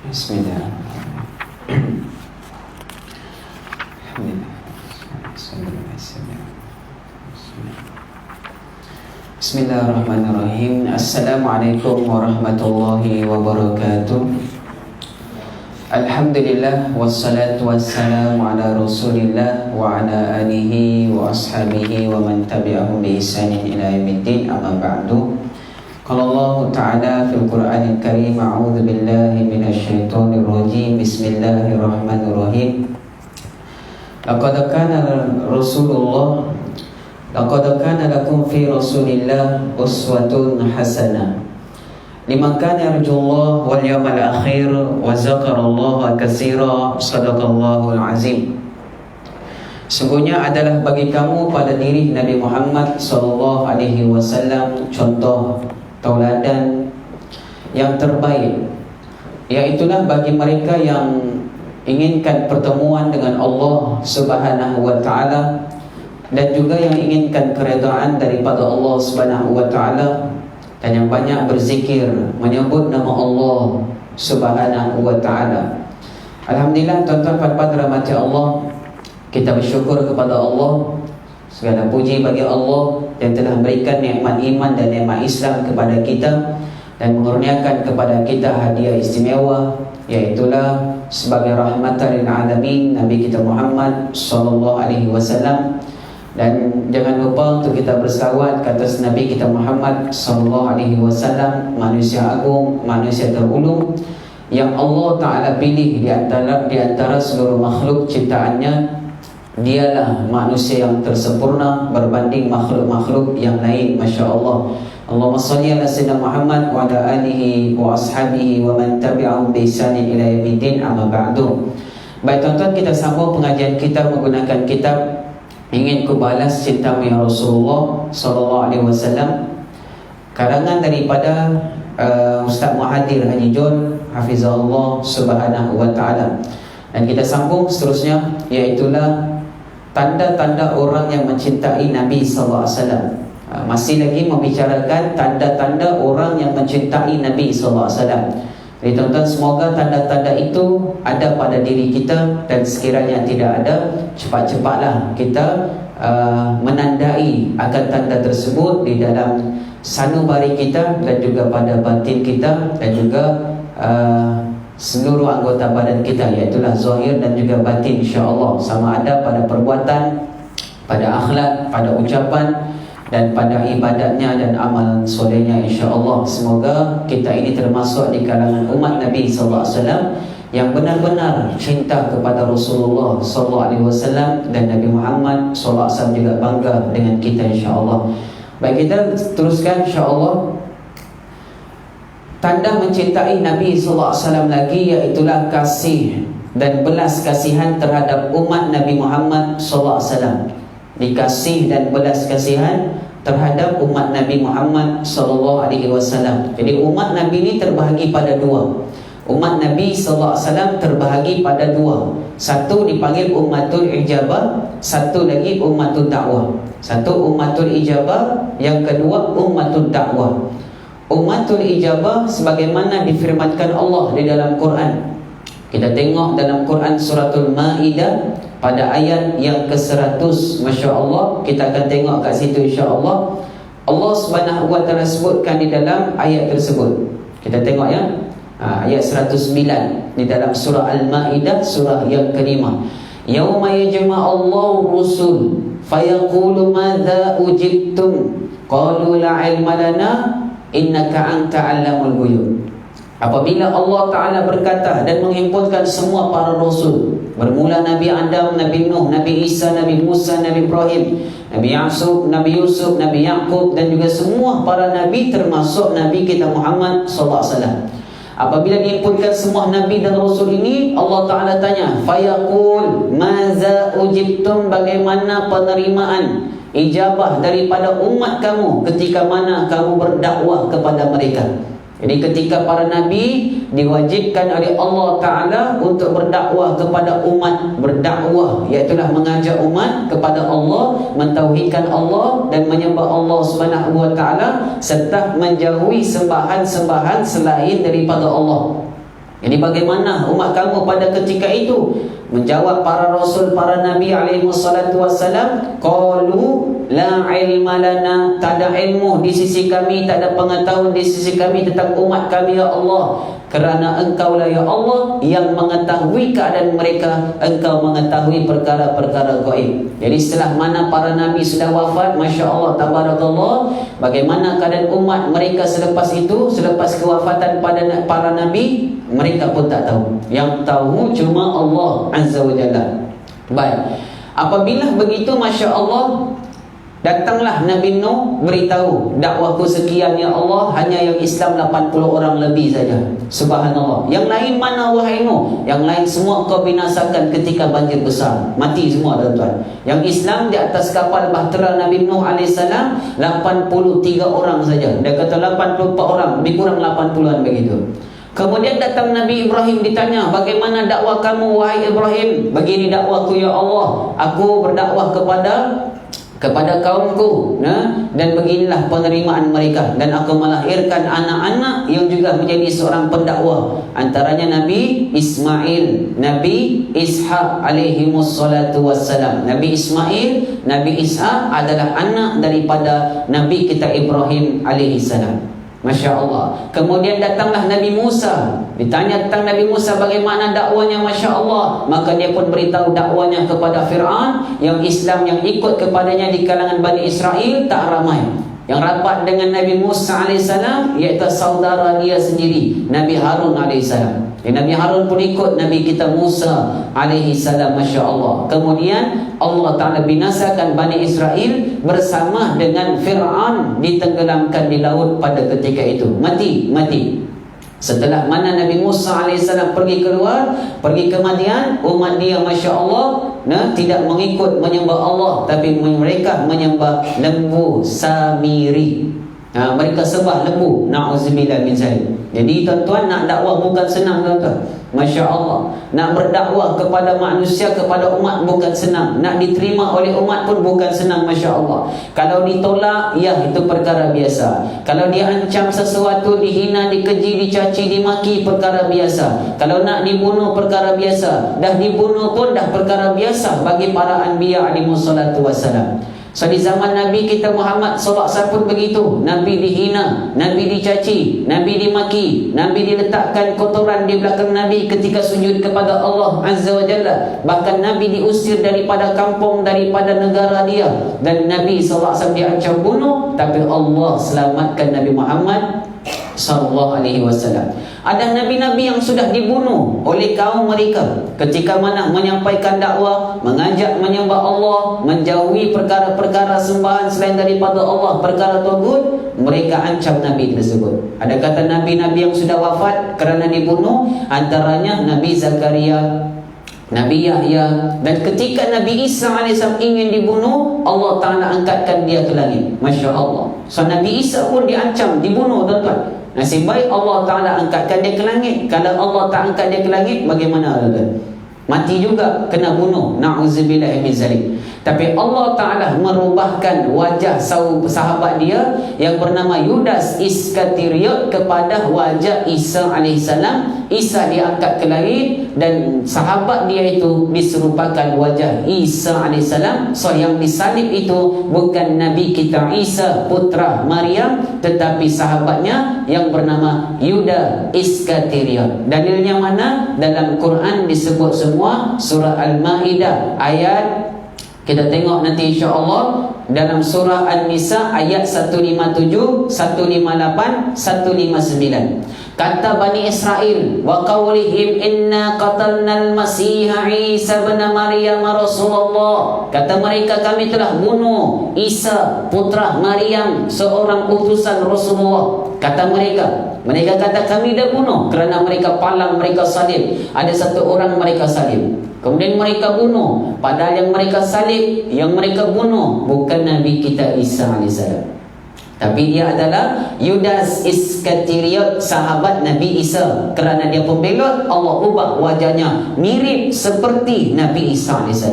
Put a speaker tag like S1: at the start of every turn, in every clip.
S1: Bismillah. Bismillahirrahmanirrahim. Assalamualaikum warahmatullahi wabarakatuh. Alhamdulillah wassalatu wassalamu ala Rasulillah wa ala alihi wa ashabihi wa man tabi'ahum bi ihsanin ila yaumiddin, amma ba'du. Qala Allah Ta'ala fil Qur'anil Karim, a'udzu billahi minasyaitonir rajim. Bismillahirrahmanirrahim. Laqad kana lakum fi Rasulillah uswatun hasanah liman kana yarjullah wal yawmal akhir wa zakarallaha katsira. Shadaqallahul azim. Sungguhnya adalah bagi kamu pada diri Nabi Muhammad sallallahu alaihi wasallam contoh tauladan yang terbaik, yaitulah bagi mereka yang inginkan pertemuan dengan Allah Subhanahu wa taala dan juga yang inginkan keredaan daripada Allah Subhanahu wa taala, dan yang banyak berzikir menyebut nama Allah Subhanahu wa taala. Alhamdulillah, tuan-tuan pada rahmat Allah, kita bersyukur kepada Allah. Segala puji bagi Allah yang telah memberikan nikmat iman dan nikmat Islam kepada kita dan mengurniakan kepada kita hadiah istimewa, yaitulah sebagai rahmatan lil alamin Nabi kita Muhammad sallallahu alaihi wasallam. Dan jangan lupa untuk kita bersalawat ke atas Nabi kita Muhammad sallallahu alaihi wasallam, manusia agung, manusia terulung yang Allah Ta'ala pilih di antara seluruh makhluk ciptaannya. Dialah manusia yang tersempurna berbanding makhluk-makhluk yang lain, Masya Allah. Allahumma salli ala sayyidina Muhammad wa ala alihi wa ashabihi wa man tabi'ahum bi ihsanin ila yaumiddin, amma ba'du. Baik tuan-tuan, kita sambung pengajian kita menggunakan kitab Ingin Ku Balas Cintamu Ya Rasulullah sallallahu alaihi wasallam, karangan daripada Ustaz Muhadir Haji John hafizahullah subhanahu wa ta'ala. Dan kita sambung seterusnya, iaitulah tanda-tanda orang yang mencintai Nabi SAW. Masih lagi membicarakan tanda-tanda orang yang mencintai Nabi SAW. Jadi tuan-tuan, semoga tanda-tanda itu ada pada diri kita, dan sekiranya tidak ada, cepat-cepatlah kita menandai akan tanda tersebut di dalam sanubari kita dan juga pada batin kita dan juga seluruh anggota badan kita, iaitulah zahir dan juga batin, insya-Allah, sama ada pada perbuatan, pada akhlak, pada ucapan dan pada ibadatnya dan amalan solehnya, insya-Allah. Semoga kita ini termasuk di kalangan umat Nabi sallallahu alaihi wasallam yang benar-benar cinta kepada Rasulullah sallallahu alaihi wasallam, dan Nabi Muhammad sallallahu alaihi wasallam juga bangga dengan kita, insya-Allah. Baik, kita teruskan, insya-Allah. Tanda mencintai Nabi SAW lagi, iaitulah kasih dan belas kasihan terhadap umat Nabi Muhammad SAW. Dikasih dan belas kasihan terhadap umat Nabi Muhammad SAW. Jadi umat Nabi ini terbahagi pada dua. Umat Nabi SAW terbahagi pada dua. Satu dipanggil ummatul ijabah, satu lagi ummatul dakwah. Satu ummatul ijabah, yang kedua ummatul dakwah. Ummatul ijabah sebagaimana difirmankan Allah di dalam Quran. Kita tengok dalam Quran suratul Maidah pada ayat yang ke-100, Masya Allah. Kita akan tengok kat situ, insya-Allah. Allah Subhanahu wa ta'ala sebutkan di dalam ayat tersebut. Kita tengok ya, ayat 109 di dalam surah Al-Maidah, surah yang kelima. Yauma yajma'allahu rusul fayaqulu madza ujibtum qalu la ilma lana innaka anta allamul ghuyub. Apabila Allah Ta'ala berkata dan menghimpunkan semua para rasul, bermula Nabi Adam, Nabi Nuh, Nabi Isa, Nabi Musa, Nabi Ibrahim, Nabi Ya'sub, Nabi Yusuf, Nabi Ya'qub, dan juga semua para Nabi termasuk Nabi kita Muhammad SAW. Apabila dihimpunkan semua Nabi dan Rasul ini, Allah Ta'ala tanya, fayaqul maza ujibtum, bagaimana penerimaan ijabah daripada umat kamu ketika mana kamu berdakwah kepada mereka. Jadi ketika para Nabi diwajibkan oleh Allah Ta'ala untuk berdakwah kepada umat, berdakwah iaitulah mengajak umat kepada Allah, mentauhidkan Allah dan menyembah Allah Subhanahu wa Ta'ala, serta menjauhi sembahan-sembahan selain daripada Allah. Jadi bagaimana umat kamu pada ketika itu? Menjawab para rasul, para nabi alaihi wassalatu wassalam, qalu la ilma lana, tak ada ilmu di sisi kami, tak ada pengetahuan di sisi kami tentang umat kami ya Allah, kerana Engkau lah ya Allah yang mengetahui keadaan mereka, Engkau mengetahui perkara-perkara gaib. Jadi setelah mana para nabi sudah wafat, Masya Allah, tabarakallah, bagaimana keadaan umat mereka selepas itu, selepas kewafatan para nabi, mereka pun tak tahu. Yang tahu cuma Allah Azza wa Jalla. Baik, apabila begitu, Masya Allah, datanglah Nabi Nuh beritahu, dakwahku sekian ya Allah, hanya yang Islam 80 orang lebih saja. Subhanallah. Yang lain mana wahai Nuh? Yang lain semua kau binasakan ketika banjir besar, mati semua tuan-tuan. Yang Islam di atas kapal bahtera Nabi Nuh AS 83 orang saja. Dia kata 84 orang, lebih kurang 80-an begitu. Kemudian datang Nabi Ibrahim, ditanya, bagaimana dakwah kamu wahai Ibrahim? Begini dakwahku ya Allah, aku berdakwah kepada kaumku, dan beginilah penerimaan mereka, dan aku melahirkan anak-anak yang juga menjadi seorang pendakwah, antaranya Nabi Ismail, Nabi Ishaq alaihi wassalatu wassalam. Nabi Ismail, Nabi Ishaq adalah anak daripada Nabi kita Ibrahim alaihi salam. Masya Allah. Kemudian datanglah Nabi Musa, ditanya tentang Nabi Musa bagaimana dakwanya, Masya Allah. Maka dia pun beritahu dakwanya kepada Fir'aun. Yang Islam yang ikut kepadanya di kalangan Bani Israel tak ramai. Yang rapat dengan Nabi Musa AS iaitu saudara dia sendiri, Nabi Harun AS. Nabi Harun pun ikut Nabi kita Musa AS, Masya Allah. Kemudian Allah Ta'ala binasakan Bani Israel bersama dengan Fir'aun, ditenggelamkan di laut pada ketika itu. Mati. Setelah mana Nabi Musa AS pergi keluar, pergi ke Madian, umat dia Masya Allah tidak mengikut menyembah Allah, tapi mereka menyembah lembu Samiri. Mereka sembah lembu. Na'udzubillah min zalik. Jadi tuan-tuan, nak dakwah bukan senang tuan-tuan. Masya Allah. Nak berdakwah kepada manusia, kepada umat bukan senang. Nak diterima oleh umat pun bukan senang, Masya Allah. Kalau ditolak, ya itu perkara biasa. Kalau dia ancam sesuatu, dihina, dikeji, dicaci, dimaki, perkara biasa. Kalau nak dibunuh, perkara biasa. Dah dibunuh pun dah perkara biasa bagi para anbiya alaihi wassalatu wassalam. So di zaman Nabi kita Muhammad SAW pun begitu. Nabi dihina, Nabi dicaci, Nabi dimaki, Nabi diletakkan kotoran di belakang Nabi ketika sujud kepada Allah Azza wa Jalla. Bahkan Nabi diusir daripada kampung, daripada negara dia. Dan Nabi SAW diancam bunuh, tapi Allah selamatkan Nabi Muhammad sallallahu alaihi wasallam. Ada nabi-nabi yang sudah dibunuh oleh kaum mereka ketika mana menyampaikan dakwah, mengajak menyembah Allah, menjauhi perkara-perkara sembahan selain daripada Allah, perkara tagut, mereka ancam nabi tersebut. Ada kata nabi-nabi yang sudah wafat kerana dibunuh, antaranya Nabi Zakaria, Nabi Yahya. Dan ketika Nabi Isa AS ingin dibunuh, Allah Ta'ala angkatkan dia ke langit. Masya Allah. So Nabi Isa pun diancam dibunuh tuan-tuan. Nasib baik Allah Ta'ala angkatkan dia ke langit. Kalau Allah tak angkat dia ke langit, bagaimana tuan-tuan? Mati juga, kena bunuh. Na'udzubillah min zalik. Tapi Allah Ta'ala merubahkan wajah sahabat dia yang bernama Yudas Iskariot kepada wajah Isa AS. Isa diangkat ke langit dan sahabat dia itu diserupakan wajah Isa AS. So yang disalib itu bukan Nabi kita Isa putra Maryam, tetapi sahabatnya yang bernama Yudas Iskariot. Dalilnya mana? Dalam Quran disebut semua. Surah Al-Ma'idah ayat, kita tengok nanti insya-Allah dalam surah An-Nisa ayat 157, 158, 159. Kata Bani Israel, wa qawlihim inna qatalnal Masiha Isa bin Maryam Rasulullah. Kata mereka, kami telah bunuh Isa putra Maryam, seorang utusan Rasulullah. Kata mereka kata kami dah bunuh kerana mereka palang, mereka salib. Ada satu orang mereka salib, kemudian mereka bunuh. Padahal yang mereka salib, yang mereka bunuh bukan Nabi kita Isa AS, tapi dia adalah Yudas Iskariot, sahabat Nabi Isa. Kerana dia pembelot, Allah ubah wajahnya mirip seperti Nabi Isa AS.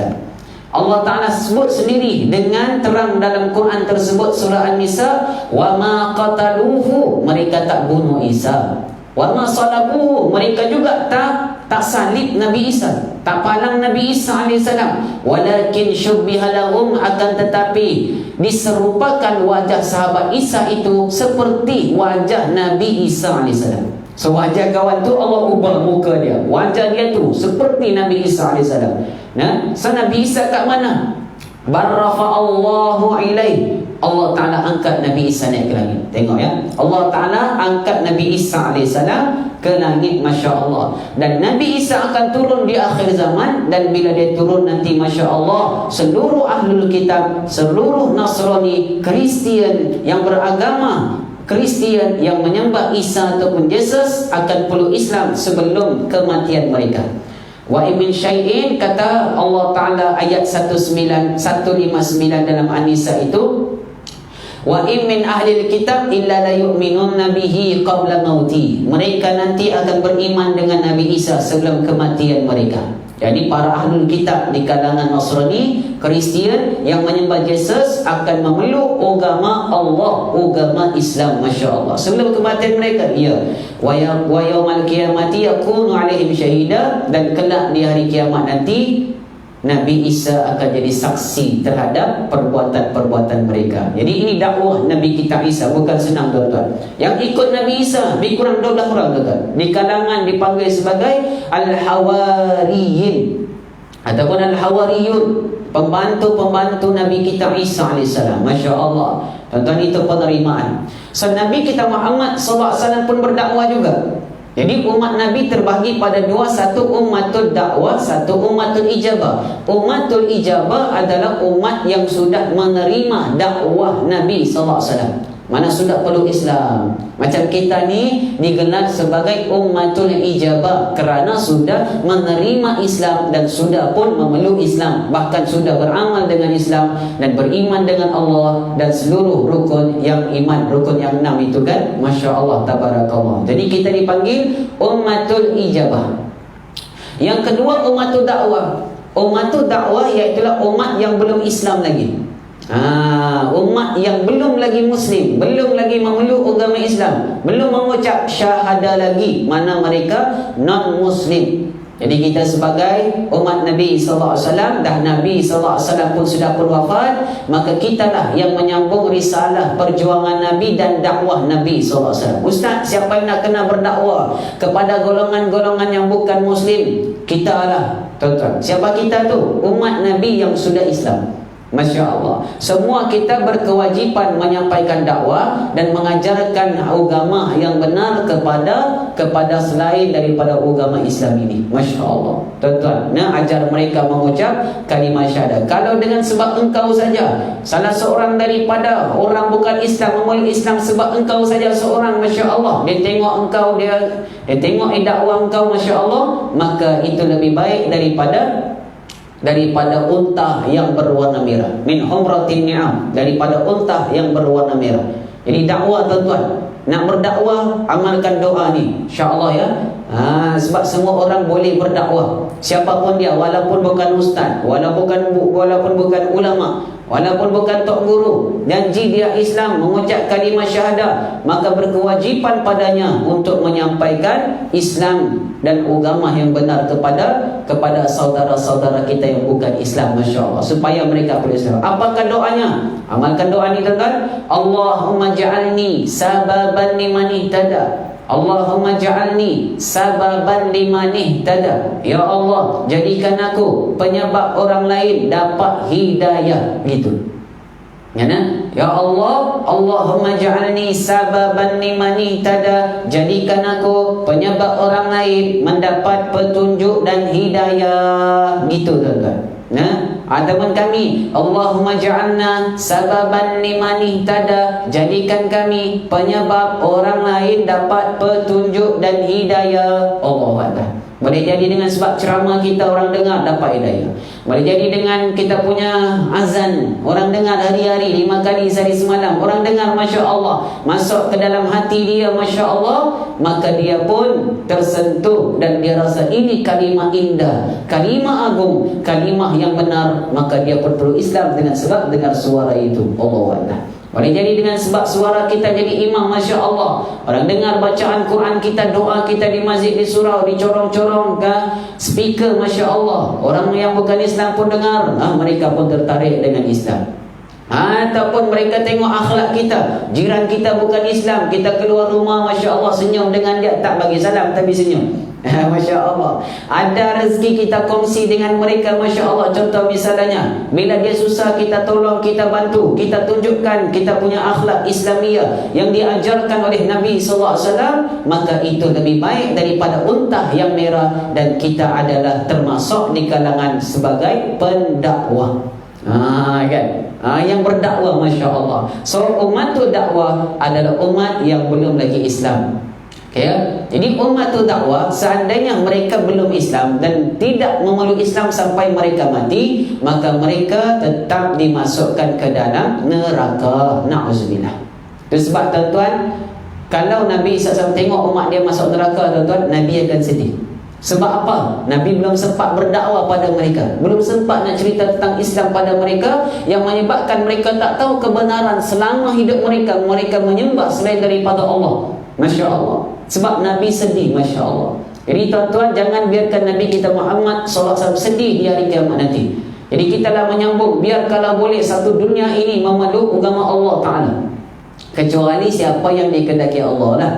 S1: Allah Ta'ala sebut sendiri dengan terang dalam Quran tersebut, surah An-Nisa, wa ma qataluhu, mereka tak bunuh Isa. Wa ma salabuhu, mereka juga tak salib Nabi Isa, tak palang Nabi Isa alaihissalam. Walakin syubbiha lahum, akan tetapi diserupakan wajah sahabat Isa itu seperti wajah Nabi Isa alaihissalam. So wajah kawan tu Allah ubah muka dia, wajah dia tu seperti Nabi Isa alaihissalam. Nah, so Nabi Isa kat mana? Barrafa Allahu ilaih, Allah Ta'ala angkat Nabi Isa naik ke langit. Tengok ya, Allah Ta'ala angkat Nabi Isa alaihissalam ke langit, Masya Allah. Dan Nabi Isa akan turun di akhir zaman. Dan bila dia turun nanti, Masya Allah, seluruh ahlul kitab, seluruh Nasrani, Kristian yang beragama Kristian yang menyembah Isa ataupun Yesus akan peluk Islam sebelum kematian mereka. Wa min syai'in, kata Allah Ta'ala ayat 159 dalam An-Nisa itu, wa in min ahlil kitab illa la yu'minunna bihi qabla mauti, mereka nanti akan beriman dengan Nabi Isa sebelum kematian mereka. Jadi para ahlul kitab di kalangan Nasrani, Kristian yang menyembah Yesus akan memeluk agama Allah, agama Islam, Masya Allah, sebelum kematian mereka. Ya, wa yaumal qiyamati yakunu alaihim syahida, dan kelak di hari kiamat nanti Nabi Isa akan jadi saksi terhadap perbuatan-perbuatan mereka. Jadi ini dakwah Nabi kita Isa, bukan senang tuan-tuan. Yang ikut Nabi Isa lebih kurang 12 orang tuan-tuan. Di kalangan dipanggil sebagai Al-Hawariyin ataupun Al-Hawariyun, pembantu-pembantu Nabi kita Isa alaihissalam. Masya Allah, tuan-tuan, itu penerimaan. So Nabi kita Muhammad SAW pun berdakwah juga. Jadi umat Nabi terbagi pada dua, satu ummatul dakwah, satu ummatul ijabah. Ummatul ijabah adalah umat yang sudah menerima dakwah Nabi SAW, mana sudah peluk Islam. Macam kita ni digelar sebagai ummatul ijabah kerana sudah menerima Islam dan sudah pun memeluk Islam, bahkan sudah beramal dengan Islam dan beriman dengan Allah dan seluruh rukun yang iman, rukun yang 6 itu kan. Masya Allah, tabarakallah. Jadi kita dipanggil ummatul ijabah. Yang kedua ummatul dakwah. Ummatul dakwah iaitulah umat yang belum Islam lagi. Umat yang belum lagi Muslim, belum lagi memeluk agama Islam, belum mengucap syahadah lagi, mana mereka non-Muslim. Jadi kita sebagai umat Nabi SAW, dah Nabi SAW pun sudah pun wafat, maka kitalah yang menyambung risalah perjuangan Nabi dan dakwah Nabi SAW. Ustaz, siapa yang nak kena berdakwah kepada golongan-golongan yang bukan Muslim? Kita lah, tuan-tuan. Siapa kita tu? Umat Nabi yang sudah Islam. Masya Allah. Semua kita berkewajipan menyampaikan dakwah dan mengajarkan agama yang benar kepada selain daripada agama Islam ini. Masya Allah, tuan-tuan. Nah, ajar mereka mengucap kalimah syahadah. Kalau dengan sebab engkau saja, salah seorang daripada orang bukan Islam memeluk Islam sebab engkau saja seorang, Masya Allah, dia tengok engkau, dia tengok dakwah engkau, Masya Allah, maka itu lebih baik daripada unta yang berwarna merah. Min humratin ni'am, daripada unta yang berwarna merah. Jadi dakwah, tuan-tuan, nak berdakwah, amalkan doa ni, insya-Allah ya. Sebab semua orang boleh berdakwah, siapapun dia, walaupun bukan ustaz, walaupun bukan ulama, walaupun bukan tok guru, janji dia Islam, mengucap kalimah syahadah, maka berkewajipan padanya untuk menyampaikan Islam dan agama yang benar kepada saudara-saudara kita yang bukan Islam, Masya Allah, supaya mereka boleh Islam. Apakah doanya? Amalkan doa ni, tuan-tuan. Allahumma ja'alni sababan liman ihtada. Allahumma ja'alni sababan liman ihtada. Ya Allah, jadikan aku penyebab orang lain dapat hidayah. Gitu. Ya Allah, Allahumma ja'alni sababan liman ihtada, jadikan aku penyebab orang lain mendapat petunjuk dan hidayah. Gitu, tuan-tuan. Ataupun kami, Allahumma ja'alna sababan liman ihtada, jadikan kami penyebab orang lain dapat petunjuk dan hidayah. Allahu Akbar. Boleh jadi dengan sebab ceramah kita orang dengar dapat hidayah. Boleh jadi dengan kita punya azan, orang dengar hari-hari 5 kali sehari semalam, orang dengar, Masya Allah, masuk ke dalam hati dia, Masya Allah, maka dia pun tersentuh dan dia rasa ini kalimah indah, kalimah agung, kalimah yang benar, maka dia pun perlu Islam dengan sebab dengar suara itu. Allahu Akbar. Boleh jadi dengan sebab suara kita jadi imam, Masya Allah. Orang dengar bacaan Quran kita, doa kita di masjid, di surau, di corong-corong ke speaker, Masya Allah. Orang yang bukan Islam pun dengar, mereka pun tertarik dengan Islam. Ataupun mereka tengok akhlak kita, jiran kita bukan Islam, kita keluar rumah, Masya Allah, senyum dengan dia, tak bagi salam tapi senyum. Masya Allah. Ada rezeki kita kongsi dengan mereka, Masya Allah. Contoh misalnya, bila dia susah kita tolong, kita bantu, kita tunjukkan kita punya akhlak Islamiyah yang diajarkan oleh Nabi SAW, maka itu lebih baik daripada unta yang merah. Dan kita adalah termasuk di kalangan sebagai pendakwah. Kan? Yang berdakwah, Masya Allah. So umat tu dakwah adalah umat yang belum lagi Islam. Okay, ya? Jadi umat tu dakwah, seandainya mereka belum Islam dan tidak memeluk Islam sampai mereka mati, maka mereka tetap dimasukkan ke dalam neraka. Na'udzubillah. Itu sebab tuan-tuan, kalau Nabi SAW tengok umat dia masuk neraka, tuan-tuan, Nabi akan sedih. Sebab apa? Nabi belum sempat berdakwah pada mereka, belum sempat nak cerita tentang Islam pada mereka, yang menyebabkan mereka tak tahu kebenaran. Selama hidup mereka, mereka menyembah selain daripada Allah. Masya Allah. Sebab Nabi sedih, Masya Allah. Jadi tuan-tuan, jangan biarkan Nabi kita Muhammad SAW sedih di hari kiamat nanti. Jadi kita lah menyambung, biar kalau boleh satu dunia ini memeluk agama Allah Ta'ala, kecuali siapa yang dikehendaki Allah lah.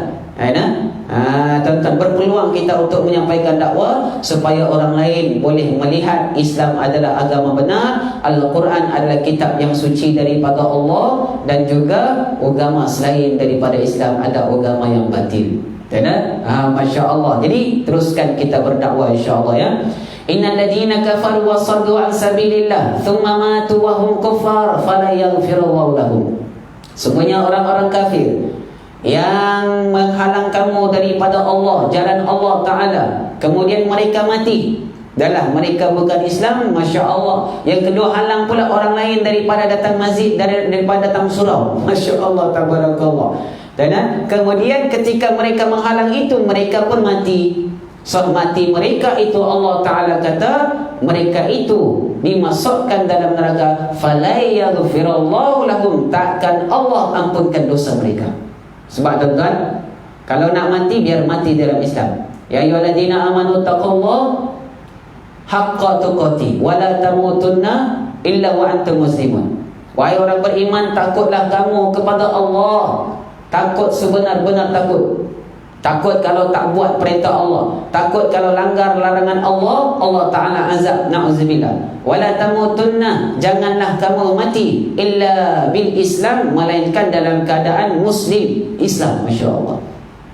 S1: Tuan-tuan, berpeluang kita untuk menyampaikan dakwah supaya orang lain boleh melihat Islam adalah agama benar, Al-Quran adalah kitab yang suci daripada Allah, dan juga agama selain daripada Islam ada agama yang batil. Masya Allah. Jadi teruskan kita berdakwah, insya-Allah, ya. Innal ladina kafaru wa saddu an sabilillah thumma matu wa hum kuffar fala yaghfirullahu lahum. Semuanya orang-orang kafir yang menghalang kamu daripada Allah, jalan Allah Ta'ala, kemudian mereka mati dalam mereka bukan Islam, Masya Allah. Yang kedua, halang pula orang lain daripada datang masjid, daripada datang surau, Masya Allah, tabarakallah. Dan kemudian ketika mereka menghalang itu, mereka pun mati. So mati mereka itu, Allah Ta'ala kata mereka itu dimasukkan dalam neraka. Fala yaghfirullahu lahum, takkan Allah ampunkan dosa mereka. Sebab tuan-tuan, kalau nak mati, biar mati dalam Islam. Ya ayyuhalladzina amanu taqullaha haqqa tuqatih wa la tamutunna illa wa antum muslimun. Wahai orang beriman, takutlah kamu kepada Allah. Takut sebenar-benar takut. Takut kalau tak buat perintah Allah, takut kalau langgar larangan Allah, Allah Ta'ala azab. Na'udzubillah. Wala tamutunna, janganlah kamu mati illa bil Islam, melainkan dalam keadaan Muslim, Islam. Masya Allah.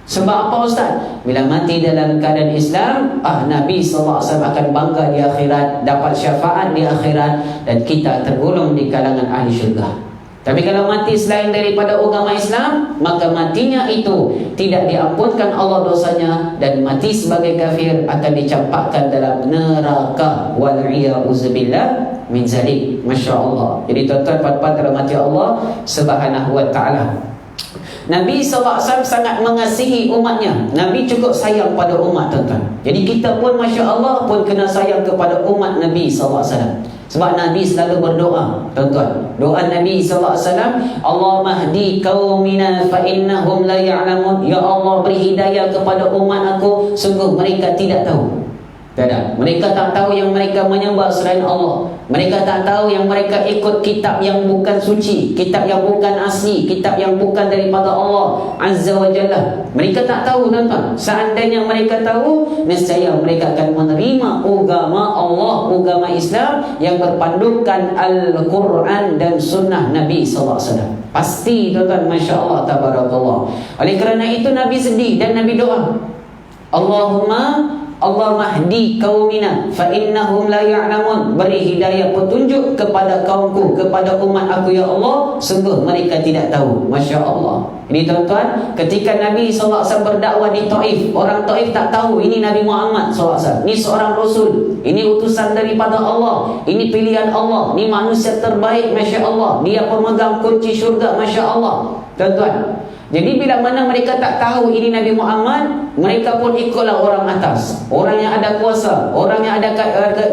S1: Sebab apa Ustaz? Bila mati dalam keadaan Islam, Nabi SAW akan bangga di akhirat, dapat syafaat di akhirat, dan kita tergolong di kalangan ahli syurga. Tapi kalau mati selain daripada agama Islam, maka matinya itu tidak diampunkan Allah dosanya, dan mati sebagai kafir akan dicampakkan dalam neraka. Wal'iyauzubillah min zalik. Masya Allah. Jadi tuan-tuan, puan-puan dirahmati Allah Subhanahu wa ta'ala, Nabi SAW sangat mengasihi umatnya. Nabi cukup sayang pada umat, tuan-tuan. Jadi kita pun, Masya Allah, pun kena sayang kepada umat Nabi SAW. Sebab Nabi selalu berdoa, tuan-tuan. Doa Nabi SAW, Allah mahdi qaumina fa innahum la ya'lamun. Ya Allah, beri hidayah kepada umat aku, sungguh mereka tidak tahu. Tidak. Mereka tak tahu yang mereka menyembah selain Allah. Mereka tak tahu yang mereka ikut kitab yang bukan suci, kitab yang bukan asli, kitab yang bukan daripada Allah Azza wa Jalla. Mereka tak tahu, tuan-tuan. Seandainya mereka tahu, nescaya mereka akan menerima agama Allah, agama Islam yang berpandukan Al-Quran dan Sunnah Nabi SAW. Pasti, tuan-tuan. Masya Allah, tabarakallah. Oleh kerana itu Nabi sedih dan Nabi doa, Allah mahdi qaumina fa innahum la ya'lamun. Beri hidayah petunjuk kepada kaumku, kepada umat aku ya Allah, sungguh mereka tidak tahu. Masya Allah. Ini tuan-tuan, ketika Nabi SAW berdakwah di Taif, orang Taif tak tahu ini Nabi Muhammad SAW, ini seorang Rasul, ini utusan daripada Allah, ini pilihan Allah, ini manusia terbaik, Masya Allah, dia pemegang kunci syurga, Masya Allah. tuan-tuan. Jadi bila mana mereka tak tahu ini Nabi Muhammad, mereka pun ikutlah orang atas, orang yang ada kuasa, orang yang ada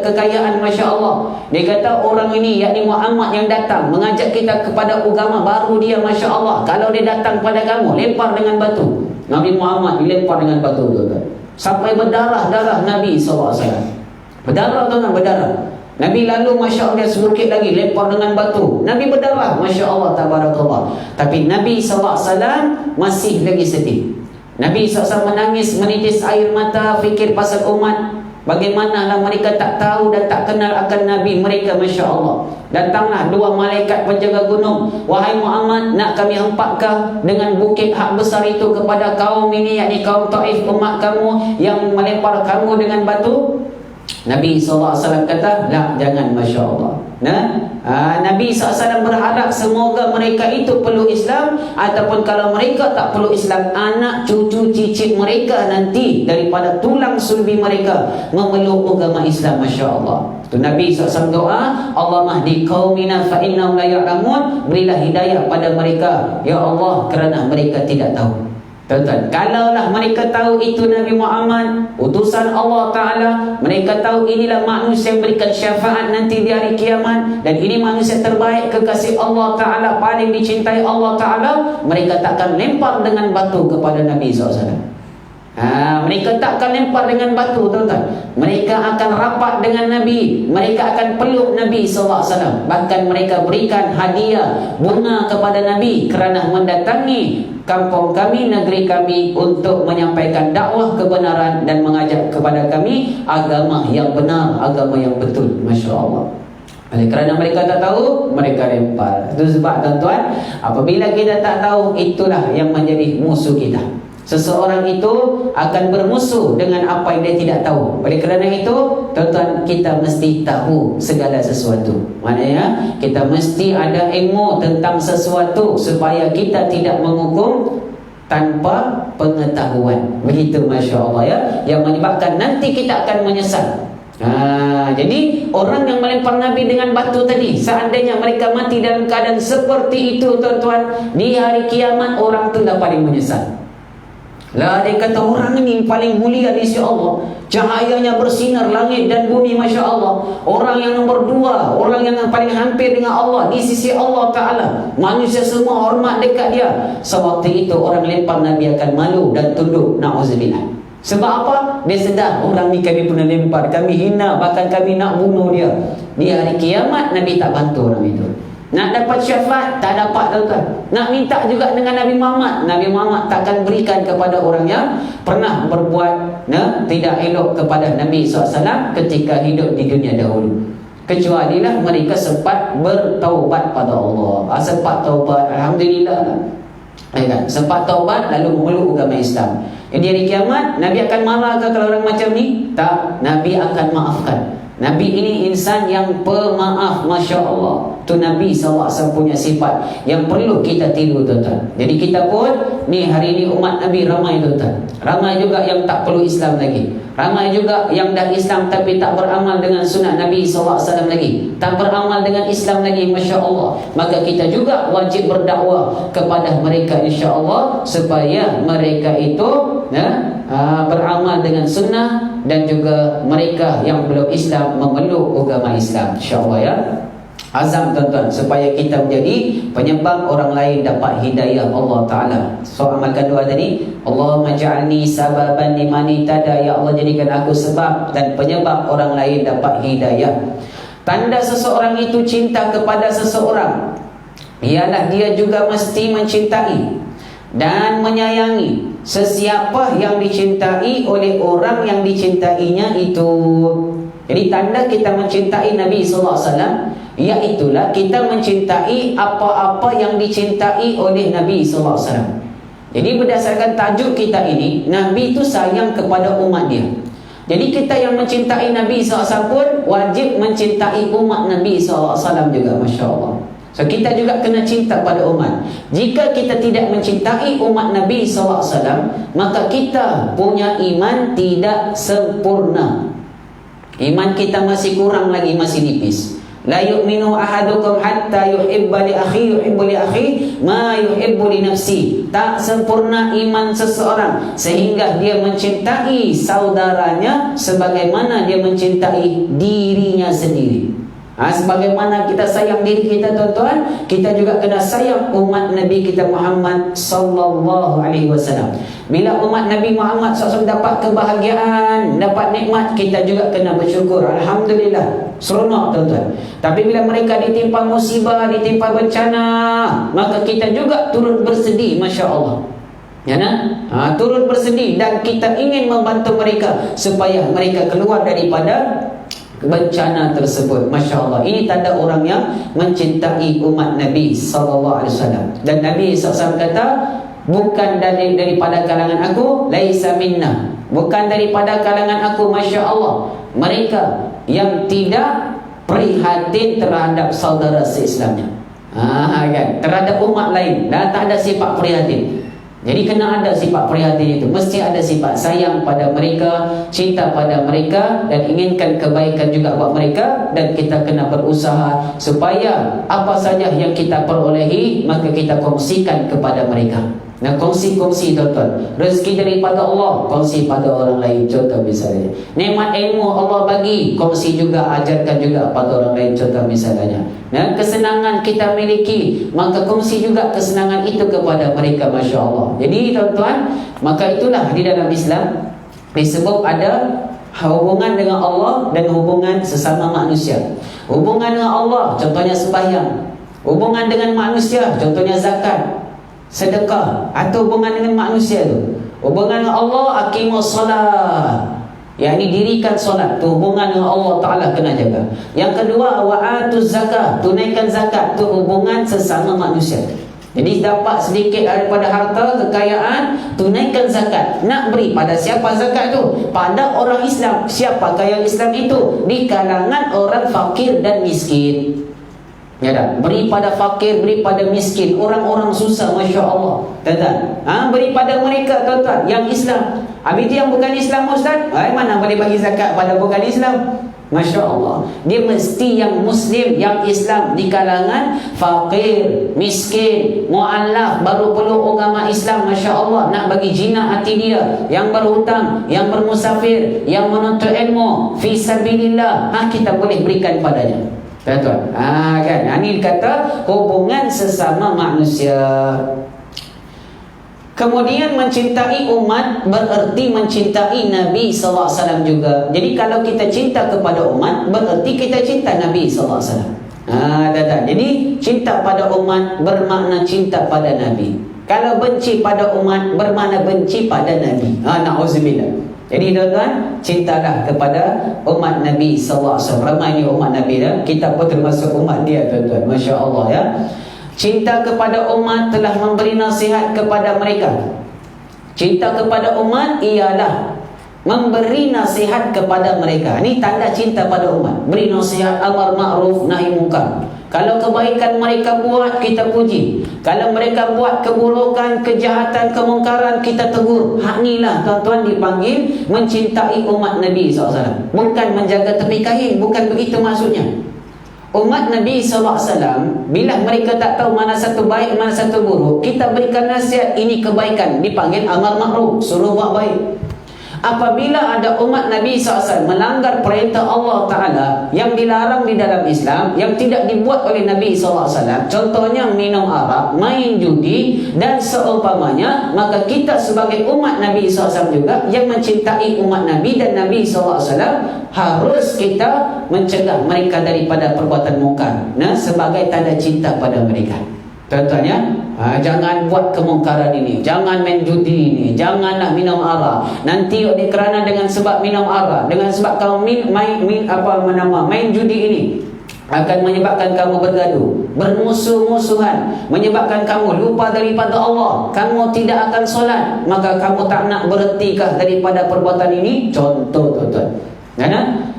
S1: kekayaan, Masya Allah. Dia kata orang ini, yakni Muhammad yang datang mengajak kita kepada agama baru dia, Masya Allah. Kalau dia datang pada kamu, lempar dengan batu. Nabi Muhammad dilempar dengan batu, tuan-tuan, sampai berdarah-darah Nabi SAW. Berdarah, tuan-tuan, berdarah. Nabi lalu, Masya Allah, dia sedikit lagi lempar dengan batu, Nabi berdarah, Masya Allah, tabarakallah. Tapi Nabi SAW masih lagi sedih. Nabi SAW menangis, menitis air mata, fikir pasal umat. Bagaimanalah mereka tak tahu dan tak kenal akan Nabi mereka, Masya Allah. Datanglah dua malaikat penjaga gunung. Wahai Muhammad, nak kami hempatkah dengan bukit hak besar itu kepada kaum ini, yakni kaum Taif, umat kamu yang melempar kamu dengan batu? Nabi SAW kata, "La, jangan, Masya Allah." Nabi SAW berharap semoga mereka itu peluk Islam, ataupun kalau mereka tak peluk Islam, anak cucu cicit mereka nanti daripada tulang sulbi mereka memeluk agama Islam, Masya Allah. Tu Nabi SAW doa, "Allah mahdi qaumina fa innahum la ya'lamun." Berilah hidayah pada mereka, ya Allah, kerana mereka tidak tahu. Tuan-tuan, kalaulah mereka tahu itu Nabi Muhammad, utusan Allah Ta'ala, mereka tahu inilah manusia yang berikan syafaat nanti di hari kiamat, dan ini manusia terbaik, kekasih Allah Ta'ala, paling dicintai Allah Ta'ala, mereka takkan lempar dengan batu kepada Nabi SAW. Mereka takkan lempar dengan batu, tuan-tuan. Mereka akan rapat dengan Nabi, mereka akan peluk Nabi SAW. Bahkan mereka berikan hadiah bunga kepada Nabi kerana mendatangi kampung kami, negeri kami, untuk menyampaikan dakwah kebenaran dan mengajak kepada kami agama yang benar, agama yang betul. Masya Allah. Oleh kerana mereka tak tahu, mereka lempar. Itu sebab, tuan-tuan, apabila kita tak tahu, itulah yang menjadi musuh kita. Seseorang itu akan bermusuh dengan apa yang dia tidak tahu. Oleh kerana itu, tuan-tuan, kita mesti tahu segala sesuatu. Maknanya kita mesti ada ilmu tentang sesuatu supaya kita tidak menghukum tanpa pengetahuan. Begitu, Masya Allah, ya, yang menyebabkan nanti kita akan menyesal. Jadi orang yang melempar Nabi dengan batu tadi, seandainya mereka mati dalam keadaan seperti itu, tuan-tuan, di hari kiamat orang itu dah paling menyesal. Lah, dia kata orang ini paling mulia di sisi Allah, cahayanya bersinar langit dan bumi, Masya Allah. Orang yang nombor 2, orang yang paling hampir dengan Allah di sisi Allah Ta'ala. Manusia semua hormat dekat dia. Sewaktu itu orang lempar Nabi akan malu dan tunduk. Na'udzubillah. Sebab apa? Dia sedar, orang ni kami pernah lempar, kami hina, bahkan kami nak bunuh dia. Di hari kiamat Nabi tak bantu orang itu. Nak dapat syafaat, tak dapat, tuan-tuan. Nak minta juga dengan Nabi Muhammad, Nabi Muhammad takkan berikan kepada orang yang pernah berbuat tidak elok kepada Nabi SAW ketika hidup di dunia dahulu. Kecualilah mereka sempat bertaubat pada Allah. Sempat taubat, Alhamdulillah. Sempat taubat lalu memeluk agama Islam. Jadi hari kiamat Nabi akan marah ke kalau orang macam ni? Tak, Nabi akan maafkan. Nabi ini insan yang pemaaf, Masya Allah. Tu Nabi SAW punya sifat yang perlu kita tiru, tuan-tuan. Jadi kita pun ni hari ini umat Nabi ramai, tuan-tuan. Ramai juga yang tak perlu Islam lagi. Ramai juga yang dah Islam tapi tak beramal dengan sunnah Nabi SAW lagi, tak beramal dengan Islam lagi, Masya Allah. Maka kita juga wajib berdakwah kepada mereka, insya Allah, supaya mereka itu beramal dengan sunnah, dan juga mereka yang belum Islam memeluk agama Islam, insya Allah, ya. Azam, tuan-tuan, supaya kita menjadi penyebab orang lain dapat hidayah Allah Ta'ala. So, amalkan doa tadi, Allahumma ja'alni sababan liman ihtada. Ya Allah, jadikan aku sebab dan penyebab orang lain dapat hidayah. Tanda seseorang itu cinta kepada seseorang ialah dia juga mesti mencintai dan menyayangi sesiapa yang dicintai oleh orang yang dicintainya itu. Jadi tanda kita mencintai Nabi SAW, iaitulah kita mencintai apa-apa yang dicintai oleh Nabi SAW. Jadi berdasarkan tajuk kita ini, Nabi itu sayang kepada umat dia. Jadi kita yang mencintai Nabi SAW pun wajib mencintai umat Nabi SAW juga, Masya Allah. So kita juga kena cinta pada umat. Jika kita tidak mencintai umat Nabi SAW, maka kita punya iman tidak sempurna. Iman kita masih kurang lagi, masih nipis. La yu'minu ahadukum hatta yuhibba li akhi ma yuhibbu li nafsi. Tak sempurna iman seseorang sehingga dia mencintai saudaranya sebagaimana dia mencintai dirinya sendiri. Sebagaimana kita sayang diri kita, tuan-tuan, kita juga kena sayang umat Nabi kita Muhammad sallallahu alaihi wasallam. Bila umat Nabi Muhammad SAW dapat kebahagiaan, dapat nikmat, kita juga kena bersyukur. Alhamdulillah, seronok, tuan-tuan. Tapi bila mereka ditimpa musibah, ditimpa bencana, maka kita juga turut bersedih, Masya Allah. Ya, turut bersedih, dan kita ingin membantu mereka supaya mereka keluar daripada bencana tersebut. Masya Allah, ini tanda orang yang mencintai umat Nabi SAW. Dan Nabi SAW kata, bukan daripada kalangan aku, laisa minna, bukan daripada kalangan aku, Masya Allah, mereka yang tidak prihatin terhadap saudara se-Islamnya, kan? Terhadap umat lain, dan tak ada sifat prihatin. Jadi kena ada sifat prihatin itu. Mesti ada sifat sayang pada mereka, cinta pada mereka, dan inginkan kebaikan juga buat mereka. Dan kita kena berusaha supaya apa saja yang kita perolehi, maka kita kongsikan kepada mereka. Nah, kongsi-kongsi, tuan-tuan. Rezeki daripada Allah, kongsi pada orang lain. Contoh misalnya, nikmat ilmu Allah bagi, kongsi juga, ajarkan juga pada orang lain. Contoh misalnya, nah, kesenangan kita miliki, maka kongsi juga kesenangan itu kepada mereka. Masya Allah. Jadi, tuan-tuan, maka itulah di dalam Islam disebut ada hubungan dengan Allah dan hubungan sesama manusia. Hubungan dengan Allah, contohnya sembahyang. Hubungan dengan manusia, contohnya zakat, sedekah. Atau hubungan dengan manusia tu, hubungan dengan Allah, aqimus solat, yakni dirikan solat. Tu hubungan dengan Allah Ta'ala kena jaga. Yang kedua, wa'atuz zakat, tunaikan zakat. Tu hubungan sesama manusia. Jadi dapat sedikit daripada harta, kekayaan, tunaikan zakat. Nak beri pada siapa zakat tu? Pada orang Islam. Siapakah yang Islam itu? Di kalangan orang fakir dan miskin. Ya dah, beri pada fakir, beri pada miskin, orang-orang susah, Masya Allah, tuan-tuan. Beri pada mereka, tuan-tuan, yang Islam. Habis itu yang bukan Islam, Ustaz, mana boleh bagi zakat pada bukan Islam? Masya Allah. Dia mesti yang Muslim, yang Islam, di kalangan fakir, miskin, mu'allaf, baru peluk agama Islam. Masya Allah, nak bagi jinak hati dia, yang berhutang, yang bermusafir, yang menuntut ilmu fi sabilillah, kita boleh berikan padanya, tuan-tuan. Kan? Ini kata hubungan sesama manusia. Kemudian mencintai umat bererti mencintai Nabi SAW juga. Jadi kalau kita cinta kepada umat, bererti kita cinta Nabi SAW. Tuan-tuan. Jadi cinta pada umat bermakna cinta pada Nabi. Kalau benci pada umat bermakna benci pada Nabi. Na'udzubillah. Jadi tuan-tuan, cintalah kepada umat Nabi SAW. Ramai ni umat Nabi dah. Kita pun termasuk umat dia, tuan-tuan. Masya Allah, ya. Cinta kepada umat telah memberi nasihat kepada mereka. Cinta kepada umat ialah memberi nasihat kepada mereka. Ini tanda cinta pada umat. Beri nasihat, amar ma'ruf, nahi munkar. Kalau kebaikan mereka buat, kita puji. Kalau mereka buat keburukan, kejahatan, kemungkaran, kita tegur. Hak inilah, tuan-tuan, dipanggil mencintai umat Nabi SAW. Bukan menjaga tepi kain, bukan begitu maksudnya. Umat Nabi SAW, bila mereka tak tahu mana satu baik, mana satu buruk, kita berikan nasihat, ini kebaikan, dipanggil amar ma'ruf, suruh buat baik. Apabila ada umat Nabi SAW melanggar perintah Allah Ta'ala yang dilarang di dalam Islam, yang tidak dibuat oleh Nabi SAW, contohnya minum arak, main judi dan seumpamanya, maka kita sebagai umat Nabi SAW juga yang mencintai umat Nabi dan Nabi SAW, harus kita mencegah mereka daripada perbuatan mungkar, sebagai tanda cinta pada mereka. Tuan-tuan, ya, jangan buat kemungkaran ini, jangan main judi ini, janganlah minum arak. Nanti kerana dengan sebab minum arak, dengan sebab kamu main judi ini, akan menyebabkan kamu bergaduh, bermusuh-musuhan, menyebabkan kamu lupa daripada Allah, kamu tidak akan solat, maka kamu tak nak berhentikah daripada perbuatan ini? Contoh, tuan-tuan.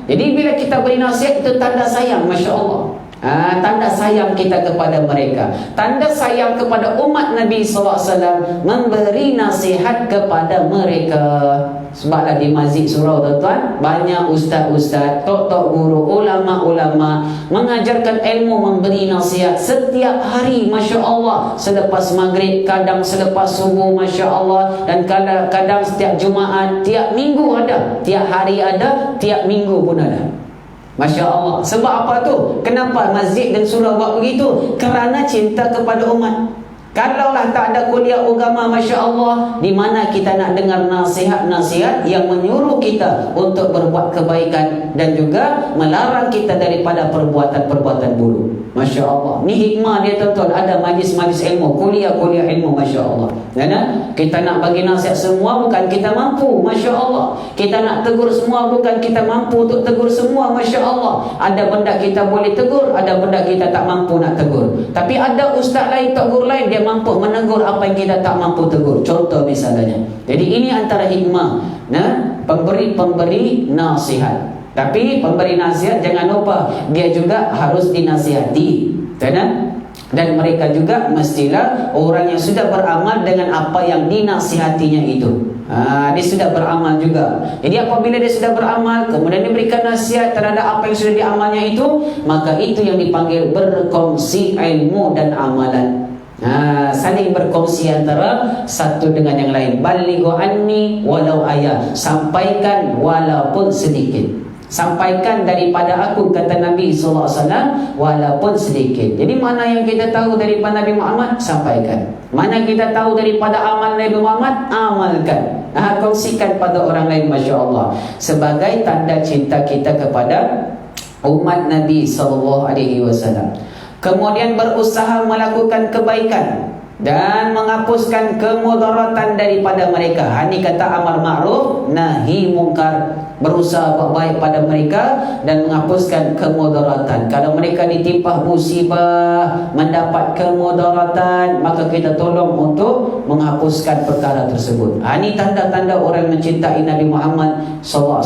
S1: Jadi bila kita beri nasihat, itu tanda sayang, Masya Allah. Tanda sayang kita kepada mereka. Tanda sayang kepada umat Nabi SAW, memberi nasihat kepada mereka. Sebablah di masjid surau, tuan-tuan, banyak ustaz-ustaz, tok-tok guru, ulama-ulama mengajarkan ilmu, memberi nasihat setiap hari, Masya Allah. Selepas maghrib, kadang selepas subuh, Masya Allah. Dan kadang setiap Jumaat, tiap minggu ada, tiap hari ada, tiap minggu pun ada. Masya Allah. Sebab apa tu? Kenapa masjid dan surau buat begitu? Kerana cinta kepada umat. Kalaulah tak ada kuliah agama, Masya Allah, di mana kita nak dengar nasihat-nasihat yang menyuruh kita untuk berbuat kebaikan dan juga melarang kita daripada perbuatan-perbuatan buruk. Masya Allah. Ni hikmah dia, tuan-tuan. Ada majlis-majlis ilmu, kuliah-kuliah ilmu, Masya Allah. Kita nak bagi nasihat semua, bukan kita mampu, Masya Allah. Kita nak tegur semua, bukan kita mampu untuk tegur semua, Masya Allah. Ada benda kita boleh tegur, ada benda kita tak mampu nak tegur. Tapi ada ustaz lain, tok guru lain, dia mampu menegur apa yang kita tak mampu tegur. Contoh misalnya. Jadi ini antara hikmah pemberi nasihat. Tapi pemberi nasihat jangan lupa dia juga harus dinasihati. Dan mereka juga mestilah orang yang sudah beramal dengan apa yang dinasihatinya itu. Dia sudah beramal juga. Jadi apabila dia sudah beramal, kemudian diberikan nasihat terhadap apa yang sudah diamalnya itu, maka itu yang dipanggil berkongsi ilmu dan amalan. Saling berkongsi antara satu dengan yang lain. Balighu anni walau ayat. Sampaikan walaupun sedikit. Sampaikan daripada aku, kata Nabi SAW, walaupun sedikit. Jadi mana yang kita tahu daripada Nabi Muhammad, sampaikan. Mana kita tahu daripada amal Nabi Muhammad, amalkan. Kongsikan pada orang lain, Masya Allah. Sebagai tanda cinta kita kepada umat Nabi SAW. Kemudian berusaha melakukan kebaikan dan menghapuskan kemudaratan daripada mereka. Ini kata amar ma'ruf nahi mungkar. Berusaha buat baik pada mereka dan menghapuskan kemudaratan. Kalau mereka ditimpa musibah, mendapat kemudaratan, maka kita tolong untuk menghapuskan perkara tersebut. Ini tanda-tanda orang mencintai Nabi Muhammad SAW.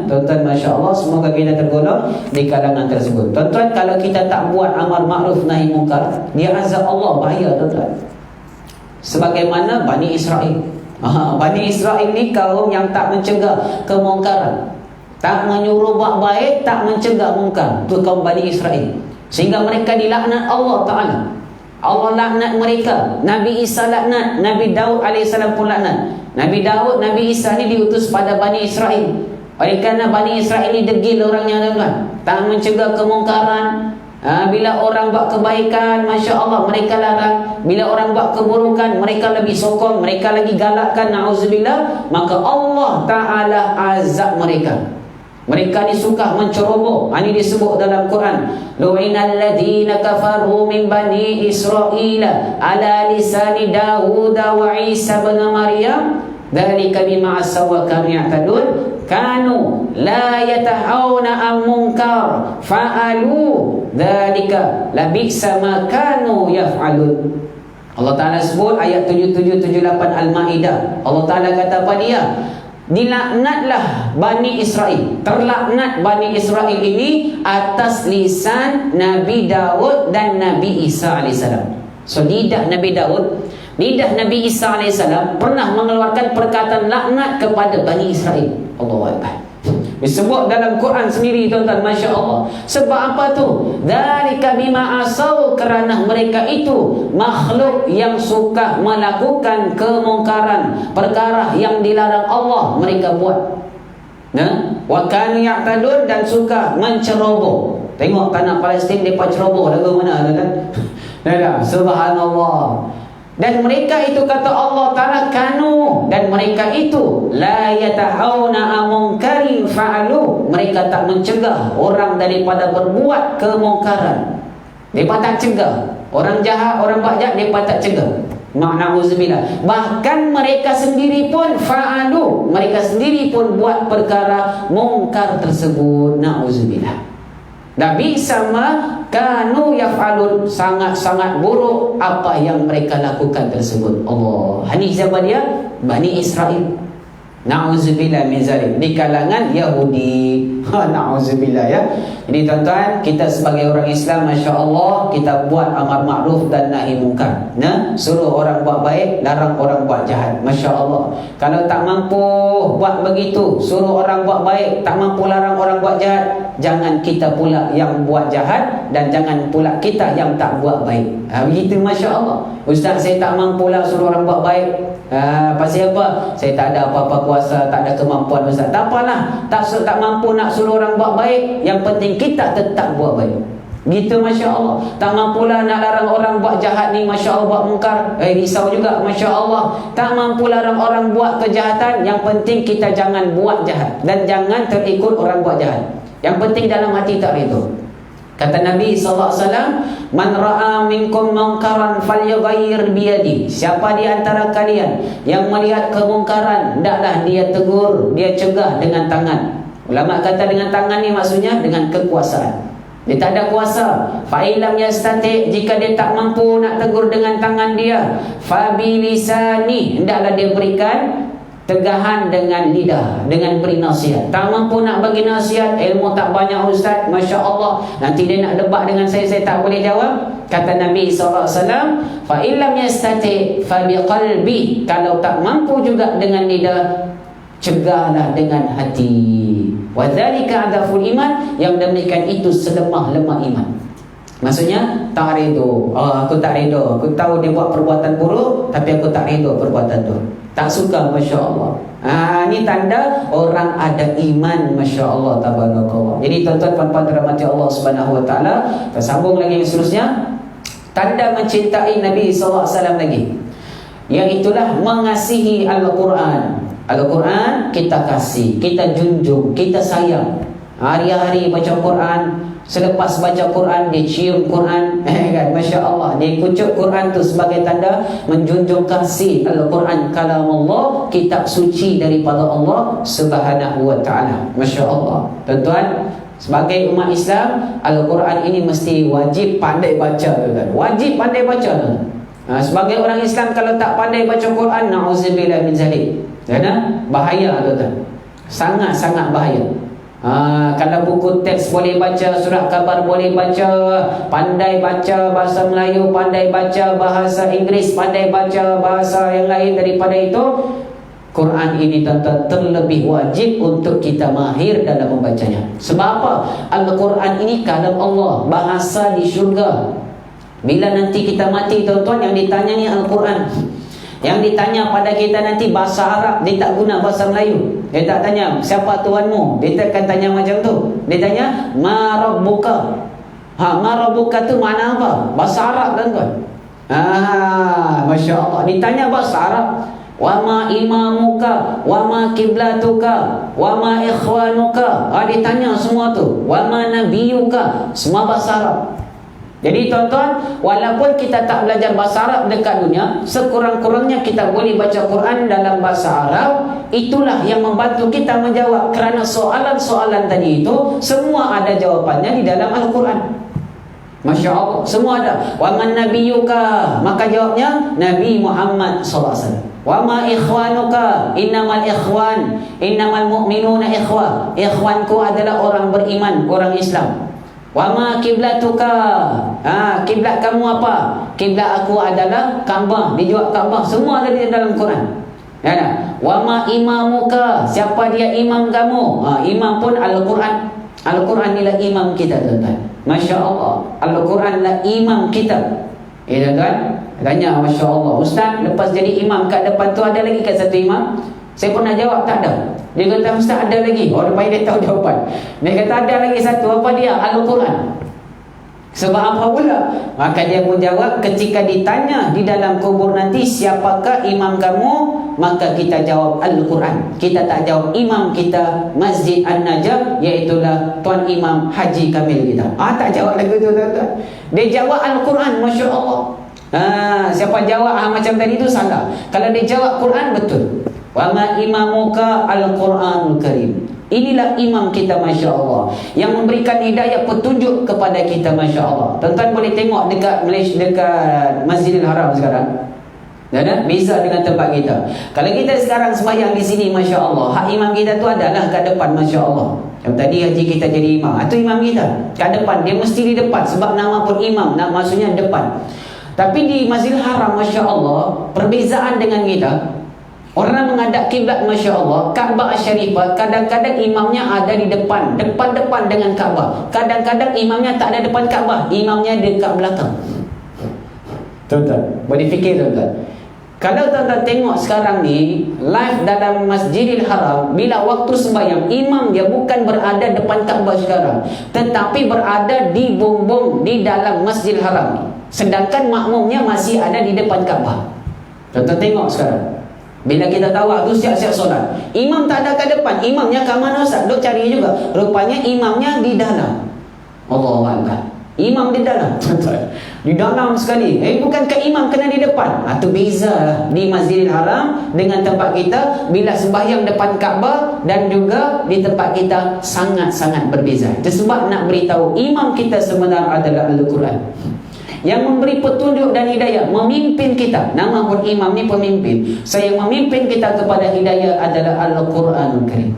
S1: Tuan-tuan, Masya Allah, semoga kita tergolong di kalangan tersebut. Tuan-tuan, kalau kita tak buat amar ma'ruf nahi mungkar, dia azab Allah, bahaya, tuan-tuan. Sebagaimana Bani Israel. Bani Israel ni kaum yang tak mencegah kemungkaran, tak menyuruh buat baik, tak mencegah mungkar. Itu kaum Bani Israel, sehingga mereka dilaknat Allah Ta'ala. Allah laknat mereka. Nabi Isa laknat, Nabi Daud AS pun laknat. Nabi Daud, Nabi Isa ni diutus pada Bani Israel. Oleh kerana Bani Israel ni degil orangnya, tuan-tuan, tak mencegah kemungkaran. Bila orang buat kebaikan, Masya Allah, mereka larang. Bila orang buat keburukan, mereka lebih sokong, mereka lagi galakkan, na'udzubillah. Maka Allah Ta'ala azab mereka. Mereka ni suka menceroboh. Ini disebut dalam Quran, lu'inal ladhina kafaru min bani Israila ala lisani Dawud wa Isa bin Maryam dzalika bima asaw wa kanu ya'tadun kanu la yatahawna an munkar fa'alu dzalika labisa ma kanu yaf'alun. Allah Ta'ala sebut ayat 77-78 Al-Ma'idah. Allah Ta'ala kata apa dia? Dilaknatlah Bani Israel. Terlaknat Bani Israel ini atas lisan Nabi Daud dan Nabi Isa AS. So lidah Nabi Daud, lidah Nabi Isa AS pernah mengeluarkan perkataan laknat kepada Bani Israel. Allahu Akbar. Disebut dalam Quran sendiri, tuan-tuan, Masya Allah. Sebab apa tu? Dzalika bima asaw, kerana mereka itu makhluk yang suka melakukan kemungkaran, perkara yang dilarang Allah mereka buat. Wa kanu ya'tadun, dan suka menceroboh. Tengok tanah Palestin, mereka ceroboh lagu mana, kan? Subhanallah. Dan mereka itu, kata Allah Ta'ala, kanu, dan mereka itu la yatahawna amunkarin fa'alu, mereka tak mencegah orang daripada berbuat kemungkaran. Mereka tak cegah orang jahat, orang buat jahat, mereka tak cegah. Ma'na'udzubillah. Bahkan mereka sendiri pun fa'alu, mereka sendiri pun buat perkara mungkar tersebut. Na'udzubillah. Nabi sama kanu yaf'alun, sangat-sangat buruk apa yang mereka lakukan tersebut. Allah. Ini siapa dia? Bani Israel. Na'udzubillah min zalik, di kalangan Yahudi. Na'udzubillah ya. Jadi tuan-tuan, kita sebagai orang Islam, Masya Allah, kita buat amar ma'ruf dan nahi mungkar. Suruh orang buat baik, larang orang buat jahat. Masya Allah. Kalau tak mampu buat begitu, suruh orang buat baik, tak mampu larang orang buat jahat, jangan kita pula yang buat jahat, dan jangan pula kita yang tak buat baik. Begitu, Masya Allah. Ustaz, saya tak mampu lah suruh orang buat baik. Pasal apa? Saya tak ada apa-apa kuasa, tak ada kemampuan, Ustaz. Tak apalah, tak mampu nak suruh orang buat baik, yang penting kita tetap buat baik. Gitu, Masya Allah. Tak mampulah nak larang orang buat jahat ni, Masya Allah, buat mungkar, risau juga, Masya Allah. Tak mampu larang orang buat kejahatan, yang penting kita jangan buat jahat, dan jangan terikut orang buat jahat. Yang penting dalam hati tak itu. Kata Nabi SAW, man ra'a minkum munkaran falyughayyir biyadi. Siapa di antara kalian yang melihat kemungkaran, hendaklah dia tegur, dia cegah dengan tangan. Ulama kata dengan tangan ni maksudnya dengan kekuasaan. Dia tak ada kuasa. Fa illam yastati', jika dia tak mampu nak tegur dengan tangan dia, fa bilisani, hendaklah dia berikan tegahan dengan lidah, dengan beri nasihat. Tak mampu nak bagi nasihat, ilmu tak banyak, Ustaz, Masya Allah, nanti dia nak debat dengan saya tak boleh jawab. Kata Nabi SAW, fa illam yastati' fa biqalbi, kalau tak mampu juga dengan lidah, cegahlah dengan hati. Wa dzalika adaful iman, yang demikian itu selemah-lemah iman. Maksudnya tak redo. Aku tak redo. Aku tahu dia buat perbuatan buruk, tapi aku tak redo perbuatan tu. Tak suka, Masya Allah. Ini tanda orang ada iman, Masya Allah, tabarakallah. Jadi tuan-tuan, puan-puan dirahmati Allah Subhanahu Wa Taala, kita sambung lagi yang seterusnya. Tanda mencintai Nabi SAW lagi, yang itulah mengasihi Al-Quran. Al-Quran kita kasih, kita junjung, kita sayang. Hari-hari baca Quran, selepas baca Quran dia cium Quran, kan? Masya Allah, dia kucuk Quran tu sebagai tanda menjunjung kasih. Al-Quran kalamullah, kitab suci daripada Allah Subhanahu Wa Taala. Masya Allah. Tuan-tuan, sebagai umat Islam, Al-Quran ini mesti wajib pandai baca, kan? Wajib pandai baca, kan? Sebagai orang Islam, kalau tak pandai baca Quran, na'udzubillah min zalik, bahaya, tuan-tuan. Sangat-sangat bahaya. Kalau buku teks boleh baca, surat khabar boleh baca, pandai baca bahasa Melayu, pandai baca bahasa Inggeris, pandai baca bahasa yang lain daripada itu, Quran ini tuan-tuan terlebih wajib untuk kita mahir dalam membacanya. Sebab apa? Al-Quran ini kalam Allah, bahasa di syurga. Bila nanti kita mati, tuan-tuan, yang ditanya ni Al-Quran. Yang ditanya pada kita nanti bahasa Arab, dia tak guna bahasa Melayu. Dia tak tanya siapa tuanmu, dia tak akan tanya macam tu. Dia tanya ma rabbuka. Ma rabbuka tu makna apa? Bahasa Arab, tuan-tuan. Masya Allah, ditanya bahasa Arab. Wa ma imamuka, wa ma kiblatuka, wa ma ikhwanuka. Ditanya semua tu. Wa ma nabiyuka, semua bahasa Arab. Jadi tuan-tuan, walaupun kita tak belajar bahasa Arab dekat dunia, sekurang-kurangnya kita boleh baca Quran dalam bahasa Arab. Itulah yang membantu kita menjawab, kerana soalan-soalan tadi itu semua ada jawapannya di dalam Al-Quran. Masya Allah, semua ada. Wa man nabiyuka, maka jawabnya Nabi Muhammad SAW. Wa ma ikhwanuka, innamal ikhwan, innamal mu'minuna ikhwa. Ikhwanku adalah orang beriman, orang Islam. Wa ma kiblatuka, kiblat kamu apa? Kiblat aku adalah Kaabah. Dijawab Kaabah. Semua ada di dalam Quran. Ya tak? Wa ma imamuka, siapa dia imam kamu? Imam pun Al-Quran. Al-Quran inilah imam kita, tuan-tuan. Masya Allah, Al-Quran adalah imam kita. Tuan-tuan, tanya, Masya Allah, Ustaz, lepas jadi imam kat depan tu ada lagi kat satu imam? Saya pernah jawab, tak ada. Dia kata, Ustaz, ada lagi. Orang baik dia tahu jawapan. Dia kata, ada lagi satu. Apa dia? Al-Quran. Sebab apa pula? Maka dia pun jawab, ketika ditanya di dalam kubur nanti, siapakah imam kamu? Maka kita jawab Al-Quran. Kita tak jawab imam kita Masjid An-Najah, iaitulah Tuan Imam Haji Kamil kita. Tak jawab lagi tu, tuan-tuan. Dia jawab Al-Quran. Masya Allah. Siapa jawab macam tadi tu salah. Kalau dia jawab Quran, betul. Wa ma imamuka Al-Quranul Karim. Inilah imam kita, Masya Allah, yang memberikan hidayah petunjuk kepada kita, Masya Allah. Tuan-tuan boleh tengok dekat Malaysia, dekat Masjidil Haram sekarang. Beza dengan tempat kita. Kalau kita sekarang sembahyang di sini, Masya Allah, hak imam kita tu adalah kat depan, Masya Allah. Yang tadi haji kita jadi imam, itu imam kita kat depan, dia mesti di depan. Sebab nama pun imam, maksudnya depan. Tapi di Masjidil Haram, Masya Allah, perbezaan dengan kita. Orang menghadap kiblat, Masya Allah, Kaabah Syarifah, kadang-kadang imamnya ada di depan dengan Kaabah. Kadang-kadang imamnya tak ada depan Kaabah, imamnya dekat belakang. Tuan-tuan, boleh fikir tuan-tuan. Kalau tuan-tuan tengok sekarang ni live dalam Masjidil Haram, bila waktu sembahyang, imam dia bukan berada depan Kaabah sekarang, tetapi berada di bumbung di dalam Masjidil Haram. Sedangkan makmumnya masih ada di depan Kaabah. Tuan-tuan tengok sekarang, bila kita tahu tu siap-siap solat, imam tak ada kat depan, imamnya kat mana Ustaz? Duk cari juga. Rupanya imamnya di dalam. Allahu Akbar. Imam di dalam, di dalam sekali. Bukan ke imam kena di depan. Itu beza lah di Masjidil Haram dengan tempat kita. Bila sembahyang depan Kaabah dan juga di tempat kita sangat-sangat berbeza. Itu sebab nak beritahu, imam kita sebenarnya adalah Al-Quran yang memberi petunjuk dan hidayah, memimpin kita. Nama pun imam ni pemimpin. Yang memimpin kita kepada hidayah adalah Al-Quranul Karim.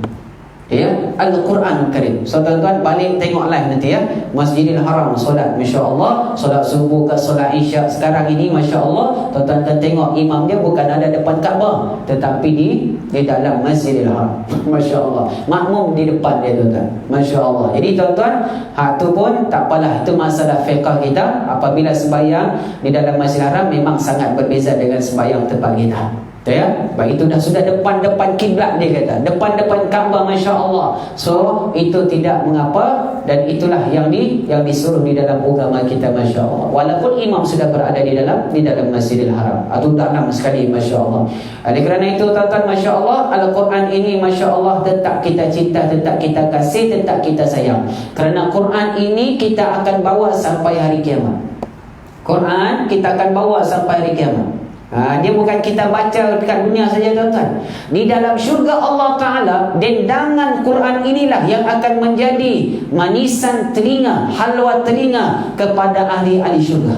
S1: Ya, Al-Quran Karim. So tuan-tuan balik tengok live nanti ya, Masjidil Haram solat, Masya Allah, solat subuh ke solat isyak sekarang ini, Masya Allah, tuan-tuan akan tengok imam dia bukan ada depan Kaabah, tetapi di dalam Masjidil Haram. Masya Allah, makmum di depan dia tuan-tuan. Masya Allah. Jadi tuan-tuan, hak tu pun tak apalah, itu masalah fiqah kita. Apabila sembahyang di dalam Masjidil Haram memang sangat berbeza dengan sembahyang tempat kita. Ya, baik, itu sudah depan-depan kiblat dia kata, depan-depan Kaabah, Masya Allah. So itu tidak mengapa, dan itulah yang disuruh di dalam agama kita, Masya Allah. Walaupun imam sudah berada di dalam Masjidil Haram atau dalam sekali, Masya Allah. Oleh kerana itu tuan-tuan, Masya Allah, Al-Quran ini, Masya Allah, tetap kita cinta, tetap kita kasih, tetap kita sayang. Kerana Quran ini kita akan bawa sampai hari kiamat. Quran kita akan bawa sampai hari kiamat. Dia bukan kita baca dekat dunia saja tuan-tuan. Di dalam syurga Allah Ta'ala, dendangan Quran inilah yang akan menjadi manisan telinga, halwa telinga kepada ahli-ahli syurga.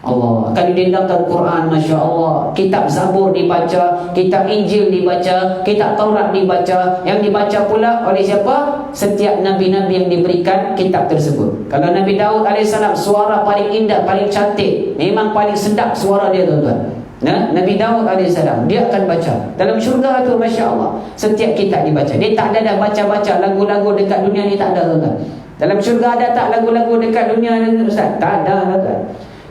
S1: Allah akan didendangkan Quran, Masya Allah. Kitab Zabur dibaca, kitab Injil dibaca, kitab Taurat dibaca. Yang dibaca pula oleh siapa? Setiap Nabi-Nabi yang diberikan kitab tersebut. Kalau Nabi Daud AS, suara paling indah, paling cantik, memang paling sedap suara dia tuan-tuan. Nabi Daud AS, dia akan baca dalam syurga tu, Masya Allah. Setiap kitab dibaca. Dia tak ada dah baca-baca lagu-lagu dekat dunia ni, tak ada tuan-tuan. Dalam syurga ada tak lagu-lagu dekat dunia ni Ustaz? Tak ada tuan-tuan.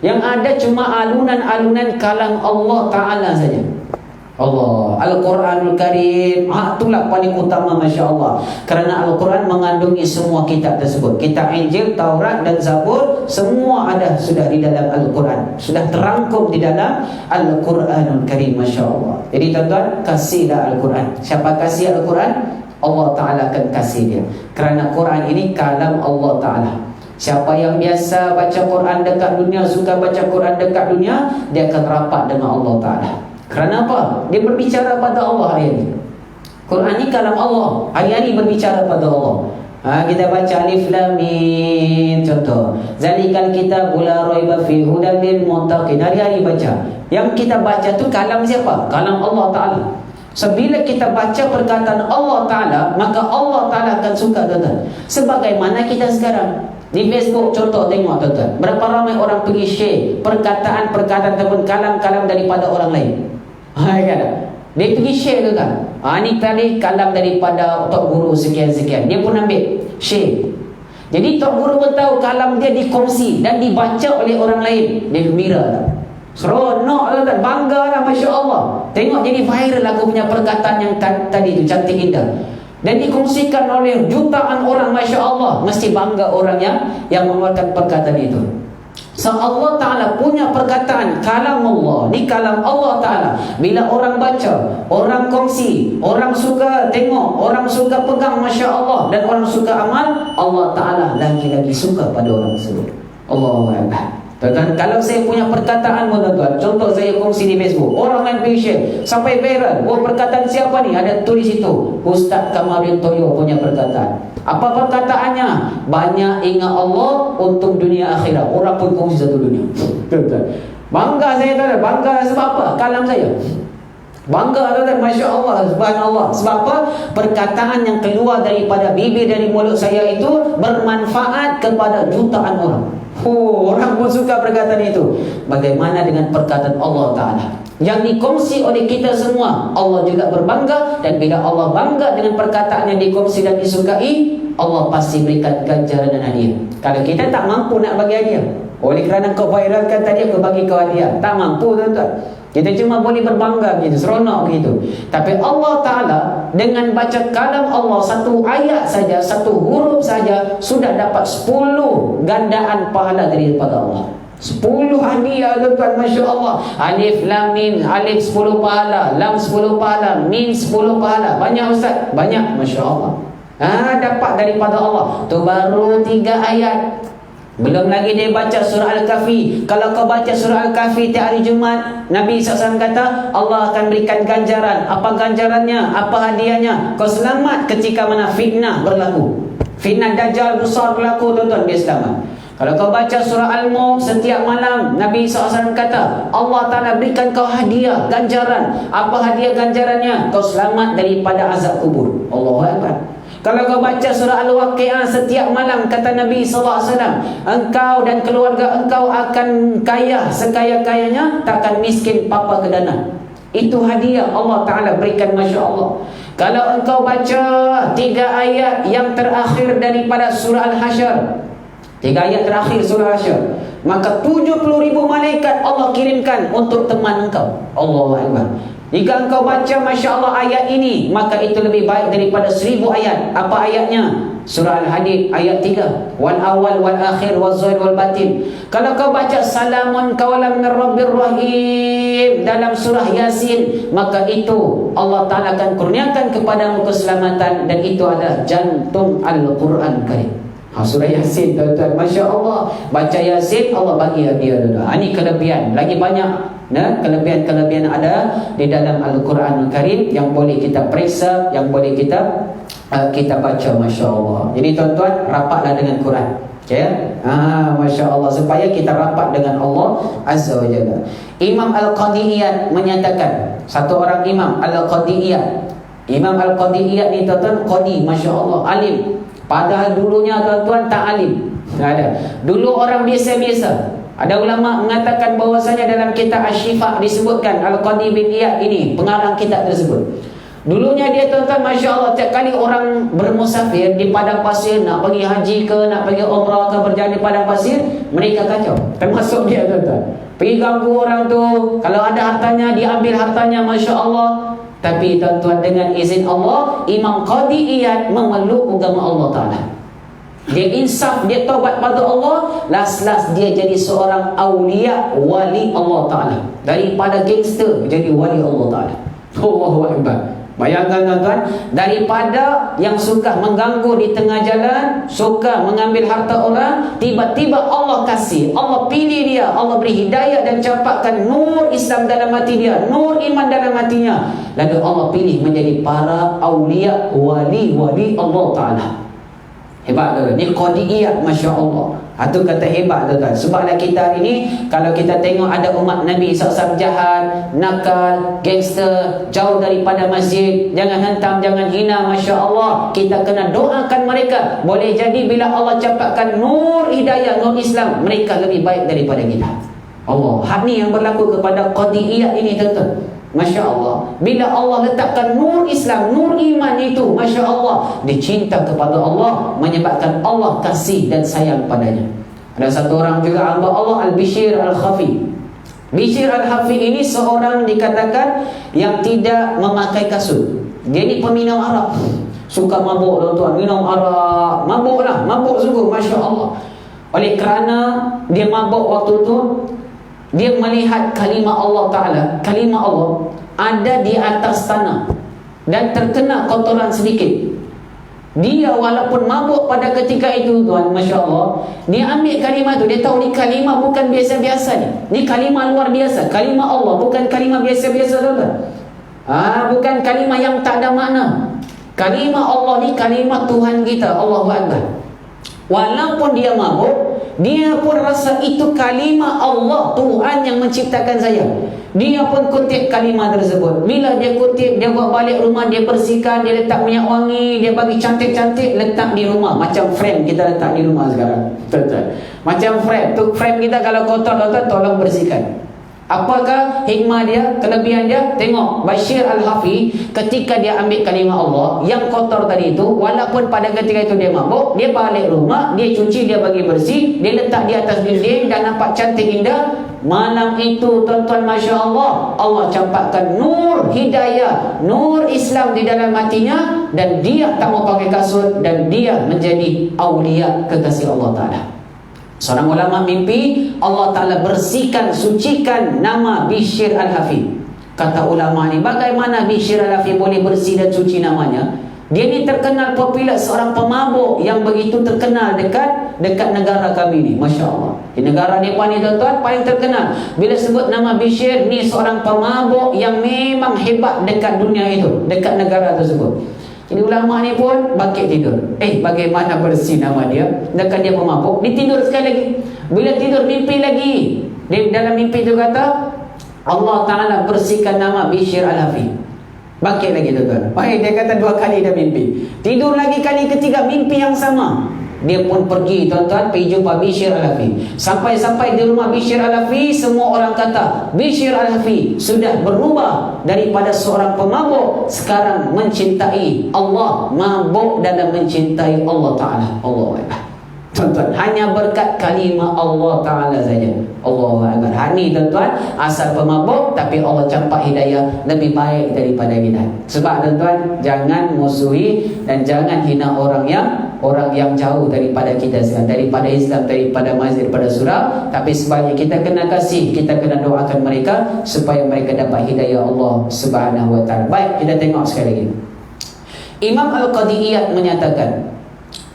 S1: Yang ada cuma alunan-alunan kalam Allah Ta'ala saja. Allah, Al-Quranul Karim, itulah paling utama, Masya Allah. Kerana Al-Quran mengandungi semua kitab tersebut. Kitab Injil, Taurat dan Zabur, semua ada sudah di dalam Al-Quran, sudah terangkum di dalam Al-Quranul Karim, Masya Allah. Jadi tuan-tuan, kasihlah Al-Quran. Siapa kasih Al-Quran, Allah Ta'ala akan kasih dia. Kerana Quran ini kalam Allah Ta'ala. Siapa yang biasa baca Quran dekat dunia, suka baca Quran dekat dunia, dia akan rapat dengan Allah Ta'ala. Kerana apa? Dia berbicara pada Allah hari ini. Quran ni kalam Allah, hari-hari berbicara pada Allah. Kita baca Alif Lam Mim, contoh, Zalikal Kitabul La Raiba Fihi Hudan lil Muttaqin, hari-hari baca. Yang kita baca tu kalam siapa? Kalam Allah Ta'ala. Sebila kita baca perkataan Allah Ta'ala, maka Allah Ta'ala akan suka, tuan-tuan. Sebagaimana kita sekarang di Facebook, contoh, tengok tuan-tuan, berapa ramai orang pergi share perkataan-perkataan ataupun kalam-kalam daripada orang lain. Dia pergi share tu kan, ni kali kalam daripada Tok Guru sekian-sekian, dia pun ambil share. Jadi Tok Guru pun tahu kalam dia dikongsi dan dibaca oleh orang lain. Dia gembira tak? Seronok lah kan, bangga lah, Masya Allah. Tengok jadi viral aku punya perkataan yang tadi tu, cantik indah, dan dikongsikan oleh jutaan orang, Masya Allah. Mesti bangga orang yang mengeluarkan perkataan itu. So Allah Ta'ala punya perkataan, kalam Allah ni, kalam Allah Ta'ala. Bila orang baca, orang kongsi, orang suka tengok, orang suka pegang, Masya Allah, dan orang suka amal, Allah Ta'ala lagi-lagi suka pada orang tersebut. Allahu Akbar. Tuan-tuan, kalau saya punya perkataan, tuan-tuan, contoh saya kongsi di Facebook, orang lain pergi share sampai viral. Perkataan siapa ni? Ada tulis itu, Ustaz Kamarudin Toyo punya perkataan. Apa perkataannya? Banyak ingat Allah untuk dunia akhirat. Orang pun kongsi satu dunia. Tuan-tuan, Bangga saya tuan-tuan. Bangga sebab apa? Kalam saya. Bangga tuan-tuan, Masya Allah, subhanallah. Sebab apa? Perkataan yang keluar daripada bibir, dari mulut saya itu bermanfaat kepada jutaan orang. Orang pun suka perkataan itu. Bagaimana dengan perkataan Allah Ta'ala yang dikongsi oleh kita semua? Allah juga berbangga. Dan bila Allah bangga dengan perkataan yang dikongsi dan disukai, Allah pasti berikan ganjaran dan hadiah. Kalau kita tak mampu nak bagi hadiah, oleh kerana kau viralkan tadi, aku bagi kau hadiah, tak mampu tuan-tuan. Kita cuma boleh berbangga begitu, seronok begitu. Tapi Allah Ta'ala dengan baca kalam Allah, satu ayat saja, satu huruf saja, sudah dapat 10 gandaan pahala daripada Allah. 10 hadiah tuan-tuan, Masya Allah. Alif, Lam, Mim. Alif 10 pahala, Lam 10 pahala, Mim 10 pahala. Banyak Ustaz? Banyak, Masya Allah. Dapat daripada Allah. Tu baru 3 ayat. Belum lagi dia baca surah Al-Kahfi. Kalau kau baca surah Al-Kahfi tiap hari Jumaat, Nabi SAW kata Allah akan berikan ganjaran. Apa ganjarannya? Apa hadiahnya? Kau selamat ketika mana fitnah berlaku. Fitnah Dajjal besar berlaku tuan-tuan, dia selamat. Kalau kau baca surah Al-Mulk setiap malam, Nabi SAW kata Allah Ta'ala berikan kau hadiah, ganjaran. Apa hadiah ganjarannya? Kau selamat daripada azab kubur. Allahu Akbar. Kalau kau baca surah Al-Waqi'ah setiap malam, kata Nabi SAW, engkau dan keluarga engkau akan kaya sekaya-kayanya, takkan miskin papa ke dana. Itu hadiah Allah Ta'ala berikan, Masya Allah. Kalau engkau baca 3 ayat yang terakhir daripada surah Al-Hasyr, 3 ayat terakhir surah Al-Hasyr, maka 70,000 malaikat Allah kirimkan untuk teman engkau. Allahu Akbar. Jika engkau baca Masya Allah ayat ini, maka itu lebih baik daripada 1000 ayat. Apa ayatnya? Surah Al-Hadid ayat 3. Wal awal wal akhir wal zahir wal batin. Kalau kau baca salamun kawalam min rabbir rahim dalam surah Yasin, maka itu Allah Ta'ala akan kurniakan kepadamu keselamatan. Dan itu adalah jantung Al-Quran Karim. Surah Yasin tuan-tuan, Masya Allah. Baca Yasin, Allah bagi hadiah. Ini kelebihan. Lagi banyak kelebihan-kelebihan ada di dalam Al-Quran Karim yang boleh kita periksa, yang boleh kita baca, Masya Allah. Jadi tuan-tuan, rapatlah dengan Quran, okay? Masya Allah, supaya kita rapat dengan Allah Azza wa Jalla. Imam Al-Qadi'iyat menyatakan, satu orang Imam Al-Qadi'iyat. Imam Al-Qadi'iyat ni tuan-tuan, Qadi, Masya Allah, alim. Padahal dulunya tuan-tuan tak alim. Tak ada. Dulu orang biasa-biasa. Ada ulama mengatakan bahawasanya dalam kitab Asy-Syifa disebutkan Al-Qadi bin Iyad ini pengarang kitab tersebut. Dulunya dia tuan-tuan, Masya Allah, tiap kali orang bermusafir di padang pasir, nak pergi haji ke, nak pergi umrah ke, berjalan di padang pasir, mereka kacau. Termasuk dia tuan-tuan. Pergi ganggu orang tu, kalau ada hartanya diambil hartanya, Masya Allah. Tapi tuan-tuan, dengan izin Allah, Imam Qadi Iyad memeluk agama Allah Ta'ala. Dia insaf, dia taubat pada Allah. Last dia jadi seorang awliya, wali Allah Ta'ala. Daripada gangster jadi wali Allah Ta'ala. Allahu Akbar. Bayangkan tuan-tuan, daripada yang suka mengganggu di tengah jalan, suka mengambil harta orang, tiba-tiba Allah kasih, Allah pilih dia, Allah beri hidayah dan campakkan nur Islam dalam hati dia, nur iman dalam hatinya. Lalu Allah pilih menjadi para awliya, wali-wali Allah Ta'ala. Hebat tu. Ni Qadi'iyat, Masya Allah. Itu kata hebat tu kan. Sebablah kita hari ni, kalau kita tengok ada umat Nabi SAW jahat, nakal, gangster, jauh daripada masjid, jangan hentam, jangan hina, Masya Allah. Kita kena doakan mereka. Boleh jadi bila Allah campakkan nur hidayah, nur Islam, mereka lebih baik daripada kita. Allah. Hak ni yang berlaku kepada Qadi'iyat ini tuan-tuan. Masya Allah. Bila Allah letakkan nur Islam, nur iman itu, Masya Allah, dicinta kepada Allah, menyebabkan Allah kasih dan sayang padanya. Ada satu orang juga hamba Allah, Al-Bishr Al-Khafi. Bishr Al-Khafi ini seorang dikatakan yang tidak memakai kasut. Dia ni peminum arak. Suka mabuk tuan-tuan, minum arak. Mabuk sungguh, Masya Allah. Oleh kerana dia mabuk waktu tu, dia melihat kalimah Allah Ta'ala, kalimah Allah ada di atas tanah dan terkena kotoran sedikit. Dia walaupun mabuk pada ketika itu tuan, Masya Allah, dia ambil kalimah tu. Dia tahu ni kalimah bukan biasa-biasa ni. Ni kalimah luar biasa. Kalimah Allah bukan kalimah biasa-biasa tuan. Bukan kalimah yang tak ada makna. Kalimah Allah ni kalimah Tuhan kita, Allahu Akbar. Walaupun dia mabuk, Dia pun rasa itu kalimah Allah, Tuhan yang menciptakan saya. Dia pun kutip kalimah tersebut. Bila dia kutip, dia bawa balik rumah, dia bersihkan, dia letak minyak wangi, dia bagi cantik-cantik, letak di rumah. Macam frame kita letak di rumah sekarang. Betul. Macam frame. Tu frame kita kalau kotor, tolong bersihkan. Apakah hikmah dia, kelebihan dia? Tengok Bashir Al-Hafi ketika dia ambil kalimah Allah yang kotor tadi itu, walaupun pada ketika itu dia mabuk, dia balik rumah, dia cuci, dia bagi bersih, dia letak di atas dinding dan nampak cantik indah. Malam itu tuan-tuan, Masya Allah, Allah campakkan nur hidayah, nur Islam di dalam hatinya, dan dia tak mau pakai kasut, dan dia menjadi awliya kekasih Allah Ta'ala. Seorang ulama mimpi Allah Ta'ala bersihkan, sucikan nama Bishr Al-Hafi. Kata ulama ni, bagaimana Bishr Al-Hafi boleh bersih dan suci namanya? Dia ni terkenal popular, seorang pemabuk yang begitu terkenal dekat negara kami ni. Masya Allah. Di negara Nepal ni tuan-tuan paling terkenal. Bila sebut nama Bishr ni, seorang pemabuk yang memang hebat dekat dunia itu, dekat negara tersebut. Jadi ulama ni pun bangkit tidur. Bagaimana bersih nama dia? Dekat dia pemabuk, dia tidur sekali lagi. Bila tidur mimpi lagi. Dia dalam mimpi tu kata Allah Ta'ala bersihkan nama Bishr Al-Hafi. Bangkit lagi tuan-tuan. Dia kata 2 kali dah mimpi. Tidur lagi kali ketiga, mimpi yang sama. Dia pun pergi tuan-tuan, pergi jumpa Bishr Al-Hafi. Sampai-sampai di rumah Bishr Al-Hafi, semua orang kata Bishr Al-Hafi sudah berubah daripada seorang pemabuk, sekarang mencintai Allah, mabuk dalam mencintai Allah Ta'ala. Allah Akbar. Tuan-tuan, hanya berkat kalimah Allah Ta'ala saja. Allahu Akbar. Hani tuan-tuan, asal pemabuk tapi Allah campak hidayah, lebih baik daripada kita. Sebab tuan-tuan, jangan musuhi dan jangan hina orang yang jauh daripada kita sekarang, daripada Islam, daripada mazhab, daripada surau. Tapi sebaliknya kita kena kasih, kita kena doakan mereka supaya mereka dapat hidayah Allah Subhanahu wa Ta'ala. Baik, kita tengok sekali lagi. Imam Al-Qadi'iyat menyatakan,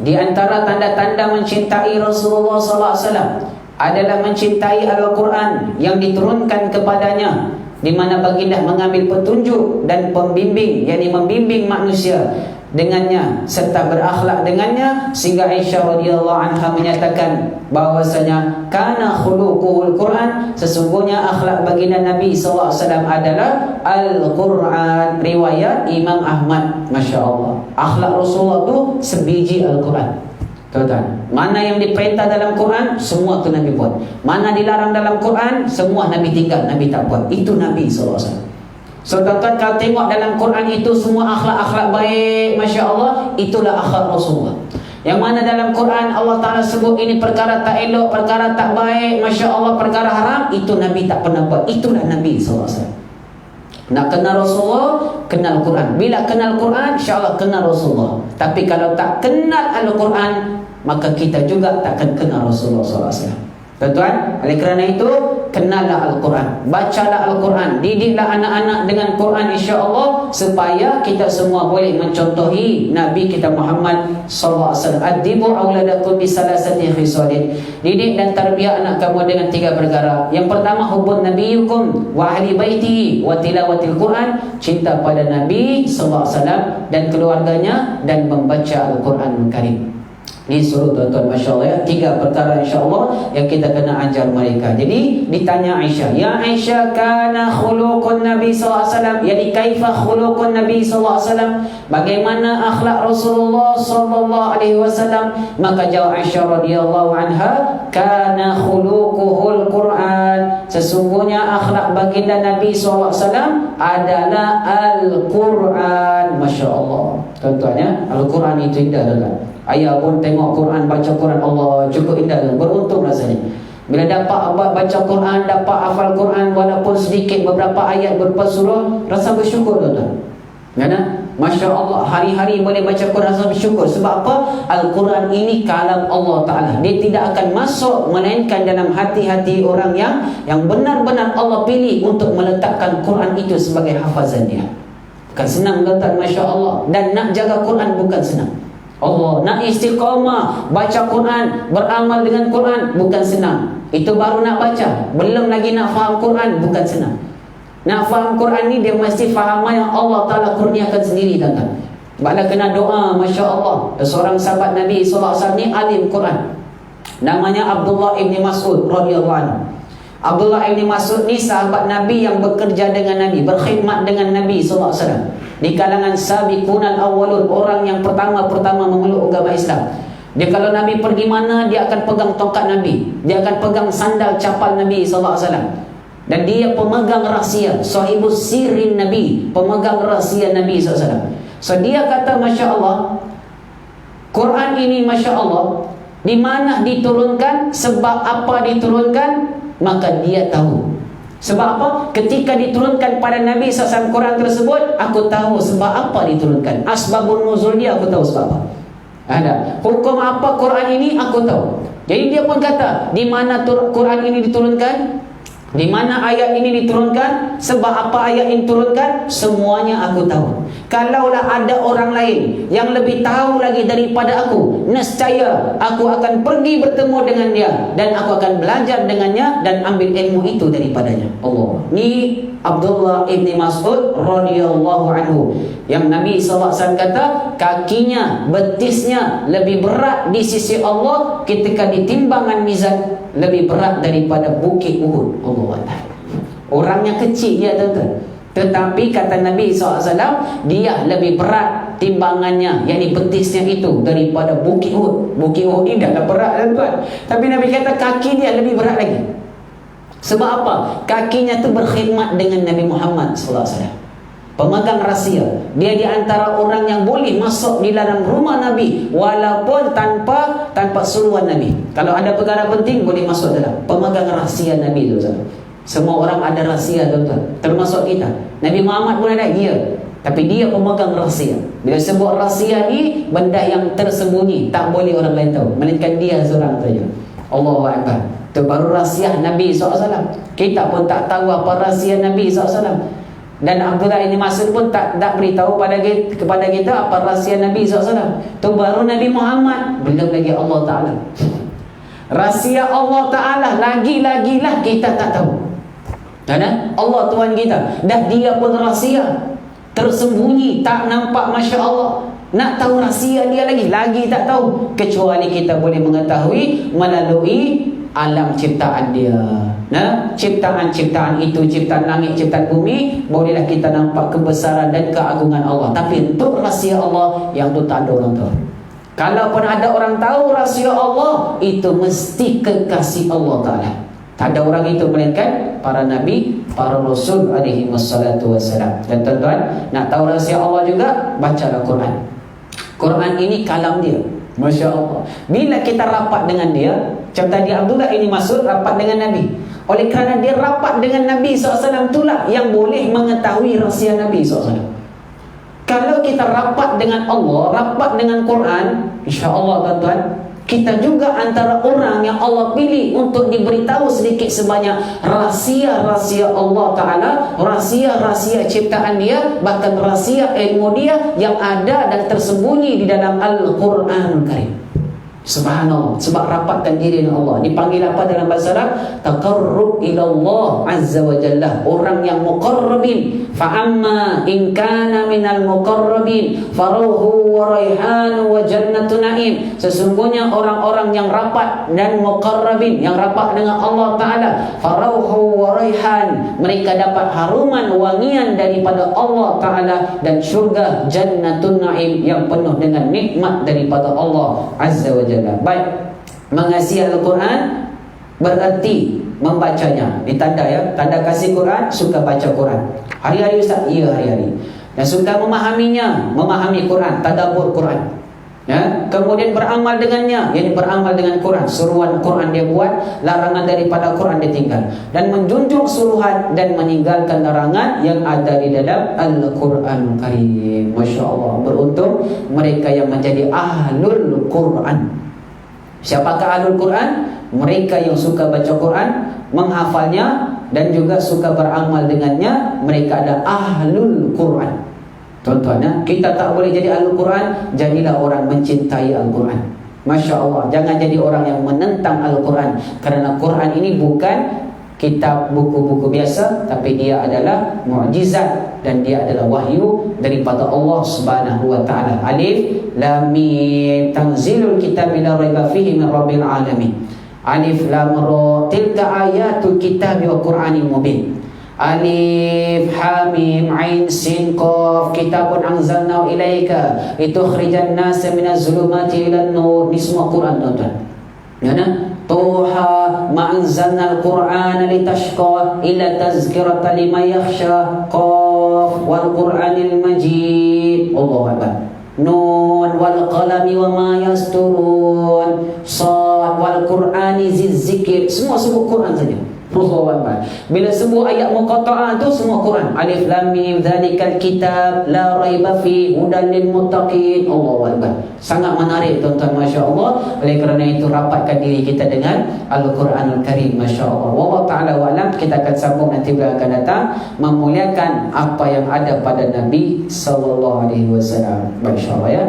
S1: di antara tanda-tanda mencintai Rasulullah SAW adalah mencintai Al-Quran yang diturunkan kepadanya, di mana baginda mengambil petunjuk dan pembimbing, yakni membimbing manusia dengannya serta berakhlak dengannya, sehingga Aisyah radhiyallahu anha menyatakan bahwasanya kana khuluquhul Quran, sesungguhnya akhlak baginda Nabi SAW adalah Al-Quran. Riwayat Imam Ahmad. Masya Allah, akhlak Rasulullah itu sebiji Al-Quran. Tuan-tuan, mana yang diperintah dalam Quran, semua tu Nabi buat. Mana dilarang dalam Quran, semua Nabi tinggal, Nabi tak buat. Itu Nabi SAW. So tuan-tuan, kalau tengok dalam Quran itu semua akhlak-akhlak baik, Masya Allah, itulah akhlak Rasulullah. Yang mana dalam Quran Allah Ta'ala sebut ini perkara tak elok, perkara tak baik, Masya Allah, perkara haram, itu Nabi tak pernah buat. Itulah Nabi SAW. Nak kenal Rasulullah, kenal Quran. Bila kenal Quran, insya-Allah kenal Rasulullah. Tapi kalau tak kenal Al-Quran, maka kita juga takkan kenal Rasulullah SAW. Tuan-tuan, oleh kerana itu, kenallah Al-Quran, bacalah Al-Quran, didiklah anak-anak dengan Quran, insya-Allah, supaya kita semua boleh mencontohi Nabi kita Muhammad SAW. Adibu auladakum bisalasati khisalin. Didik dan tarbiyah anak kamu dengan 3 perkara. Yang pertama, hubun nabiyukum wa ahli baiti wa tilawatil Quran, cinta pada Nabi SAW dan keluarganya, dan membaca Al-Quran Karim. Disuruh tuan-tuan, Masya Allah, ya, 3 perkara insya-Allah yang kita kena ajar mereka. Jadi ditanya Aisyah, ya Aisyah, kana khuluqun Nabi SAW, yani kaifa khuluqun Nabi SAW, bagaimana akhlak Rasulullah SAW? Maka jawab Aisyah radhiyallahu anha, kana khuluquhul Quran, sesungguhnya akhlak baginda Nabi SAW adalah Al-Quran. Masya Allah, tuan-tuan, ya, Al-Quran itu indah kan. Ayah pun tengok Quran, baca Quran, Allah, cukup indah, beruntung rasanya. Bila dapat baca Quran, dapat hafal Quran, walaupun sedikit, beberapa ayat, beberapa surah, rasa bersyukur tuan-tuan. Kan? Masya Allah, hari-hari boleh baca Quran, rasa bersyukur. Sebab apa? Al-Quran ini kalam Allah Ta'ala. Dia tidak akan masuk melainkan dalam hati-hati orang yang benar-benar Allah pilih untuk meletakkan Quran itu sebagai hafazan dia. Bukan senang tuan-tuan, Masya Allah. Dan nak jaga Quran bukan senang. Allah, nak istiqamah, baca Quran, beramal dengan Quran, bukan senang. Itu baru nak baca, belum lagi nak faham Quran, bukan senang. Nak faham Quran ni, dia mesti faham yang Allah Ta'ala kurniakan sendiri, tuan-tuan. Sebablah kena doa, Masya Allah. Seorang sahabat Nabi SAW ni alim Quran. Namanya Abdullah ibn Mas'ud radhiyallahu anhu. Abdullah ibn Mas'ud ni sahabat Nabi yang bekerja dengan Nabi, berkhidmat dengan Nabi sallallahu alaihi wasallam. Di kalangan sabiqunal awwalun, orang yang pertama-pertama memeluk agama Islam. Dia kalau Nabi pergi mana, dia akan pegang tongkat Nabi, dia akan pegang sandal capal Nabi sallallahu alaihi wasallam. Dan dia pemegang rahsia, sahibus sirrin Nabi, pemegang rahsia Nabi sallallahu alaihi wasallam. So dia kata, Masya Allah, Quran ini Masya Allah, di mana diturunkan, sebab apa diturunkan, maka dia tahu. Sebab apa? Ketika diturunkan pada Nabi SAW Quran tersebut, aku tahu sebab apa diturunkan. Asbabun nuzul dia aku tahu sebab apa. Ada hukum apa Quran ini aku tahu. Jadi dia pun kata, di mana Quran ini diturunkan, di mana ayat ini diturunkan, sebab apa ayat ini diturunkan, semuanya aku tahu. Kalaulah ada orang lain yang lebih tahu lagi daripada aku, nescaya aku akan pergi bertemu dengan dia, dan aku akan belajar dengannya dan ambil ilmu itu daripadanya. Allah. Ni Abdullah ibn Mas'ud radhiyallahu anhu, yang Nabi SAW kata kakinya, betisnya lebih berat di sisi Allah ketika ditimbangan mizan, lebih berat daripada bukit Uhud. Allah. Orangnya kecil dia, tuan-tuan, tetapi kata Nabi SAW, dia lebih berat timbangannya, yakni betisnya itu, daripada bukit Uhud. Bukit Uhud ini dah berat, tuan-tuan, tapi Nabi kata kaki dia lebih berat lagi. Sebab apa? Kakinya tu berkhidmat dengan Nabi Muhammad SAW, pemegang rahsia. Dia di antara orang yang boleh masuk di dalam rumah Nabi walaupun tanpa suruhan Nabi. Kalau ada perkara penting boleh masuk dalam, pemegang rahsia Nabi SAW. Semua orang ada rahsia, tuan-tuan, termasuk kita. Nabi Muhammad pun ada, dia, tapi dia pemegang rahsia. Bila sebut rahsia ni, benda yang tersembunyi, tak boleh orang lain tahu, melainkan dia seorang saja. Allahu Akbar. Itu baru rahsia Nabi SAW. Kita pun tak tahu apa rahsia Nabi SAW. Dan Abdullah ini Mas'ud pun tak beritahu kepada kita apa rahsia Nabi SAW. Itu baru Nabi Muhammad, belum lagi Allah Ta'ala. Rahsia Allah Ta'ala lagi-lagilah kita tak tahu. Karena Allah Tuhan kita, dah dia pun rahsia, tersembunyi, tak nampak, Masya Allah. Nak tahu rahsia dia lagi tak tahu, kecuali kita boleh mengetahui melalui alam ciptaan dia. Nah, ciptaan-ciptaan itu, ciptaan langit, ciptaan bumi, bolehlah kita nampak kebesaran dan keagungan Allah. Tapi untuk rahsia Allah, yang tu tak ada orang tahu. Kalaupun ada orang tahu rahsia Allah, itu mesti kekasih Allah Ta'ala. Tak ada orang itu melainkan para nabi, para rasul alaihi wassalatu wassalam. Dan tuan-tuan, nak tahu rahsia Allah juga, bacalah Quran. Quran ini kalam dia, Masya Allah. Bila kita rapat dengan dia, macam tadi Abdullah ini Mas'ud rapat dengan Nabi, oleh kerana dia rapat dengan Nabi SAW, itulah yang boleh mengetahui rahsia Nabi SAW. Kalau kita rapat dengan Allah, rapat dengan Quran, insya Allah, tuan-tuan, kita juga antara orang yang Allah pilih untuk diberitahu sedikit sebanyak rahsia-rahsia Allah Ta'ala, rahsia-rahsia ciptaan dia, bahkan rahsia ilmu dia yang ada dan tersembunyi di dalam Al-Quran Karim. Subhanallah. Sebab rapatkan diri dengan Allah. Dipanggil apa dalam bahasa Arab? Taqarrub ilallah azza wa jalla. Orang yang muqarrabin. Fa'amma in kana minal muqarrabin faruhu wa raihanu wa jannatu na'im. Sesungguhnya orang-orang yang rapat dan muqarrabin, yang rapat dengan Allah Ta'ala, faruhu wa raihan, mereka dapat haruman wangian daripada Allah Ta'ala, dan syurga jannatun na'im yang penuh dengan nikmat daripada Allah azza wa jalla. Baik, mengasihi Al-Quran bererti membacanya. Ini tanda, ya, tanda kasih Quran, suka baca Quran. Hari-hari Ustaz? Ya, hari-hari. Dan suka memahaminya, memahami Quran, tadabbur Quran, ya. Kemudian beramal dengannya, yakni beramal dengan Quran. Suruhan Quran dia buat, larangan daripada Quran dia tinggal, dan menjunjung suruhan dan meninggalkan larangan yang ada di dalam Al-Quran Karim. Masya Allah. Beruntung mereka yang menjadi ahlul Quran. Siapakah ahlul Quran? Mereka yang suka baca Quran, menghafalnya, dan juga suka beramal dengannya. Mereka adalah ahlul Quran. Tuan-tuan, ya, kita tak boleh jadi ahlul Quran, jadilah orang mencintai Al-Quran. Masya Allah. Jangan jadi orang yang menentang Al-Quran, kerana Quran ini bukan kitab buku-buku biasa, tapi dia adalah mukjizat dan dia adalah wahyu daripada Allah Subhanahu wa taala. Alif lam mim tanzilul kitabi la raiba fihi min rabbil alamin. Alif lam ra tilka ayatul kitabi wa qur'anil mubin. Alif ha mim ain sin qaf kitabun anzalnahu ilaika litukhrijan nasa minaz zulumati ilan nur. Ini semua Quran, tuan-tuan. Ya nah? Tuha ma anzalnal qur'ana litashqa illa tazkiratan liman yakhsha. Qaf wal qur'anil majid. Allahu akbar. Nun wal qalami wa ma yasturun. Sad wal qur'ani zizzikir. Semua sebut Quran saja. Allahu akbar. Bila sebut ayat muqatta'ah tu semua Quran. Alif lam mim dzalikal kitab la raiba fi hudan lil muttaqin. Allahu akbar. Sangat menarik, tuan-tuan, masya-Allah. Oleh kerana itu rapatkan diri kita dengan Al-Quranul Karim, masya-Allah. Wallahu taala wa alam. Kita akan sambung nanti bila akan datang memuliakan apa yang ada pada Nabi sallallahu alaihi wasallam. Masya-Allah ya.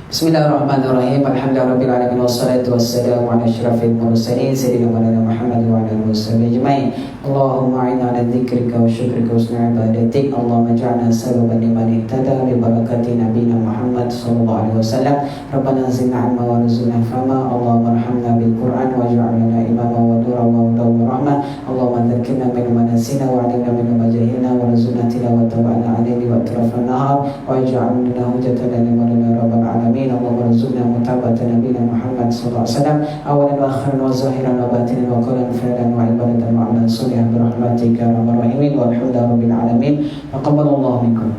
S1: Bismillahirrahmanirrahim. Alhamdulillahirabbil alamin wassalatu wassalamu ala asyrafil mursalin sayyidina Muhammad wa ala alihi wasallam ajmain. Allahumma a'inna ala dzikrika wa syukrika wa husni ibadatik. Allahumma ij'alna sababan liman ihtada bi barakati nabiyina Muhammad sallallahu alaihi wasallam. Rabbana zidna 'ilma wa rzuqna fahma. Allahumma arhamna bil Qur'an waj'alna imama wa nuran wa hudan wa rahmah. Allahumma dzakkirna mimma nasina wa 'allimna mimma jahilna wa rzuqna tilawatahu ala 'alayhi wa atrafan nahar waj'alna hujjatan lana rabbal alamin. Allahumma rzuqna mutaba'ata nabiyina Muhammad sallallahu alaihi wasallam awalan wa akhiran wa zahiran wa batinan wa qawlan fi'lan wa ibadatan wa amalan salihan bi rahmatika ya arhamar rahimin walhamdulillahi rabbil alamin. Taqabbalallahu minkum.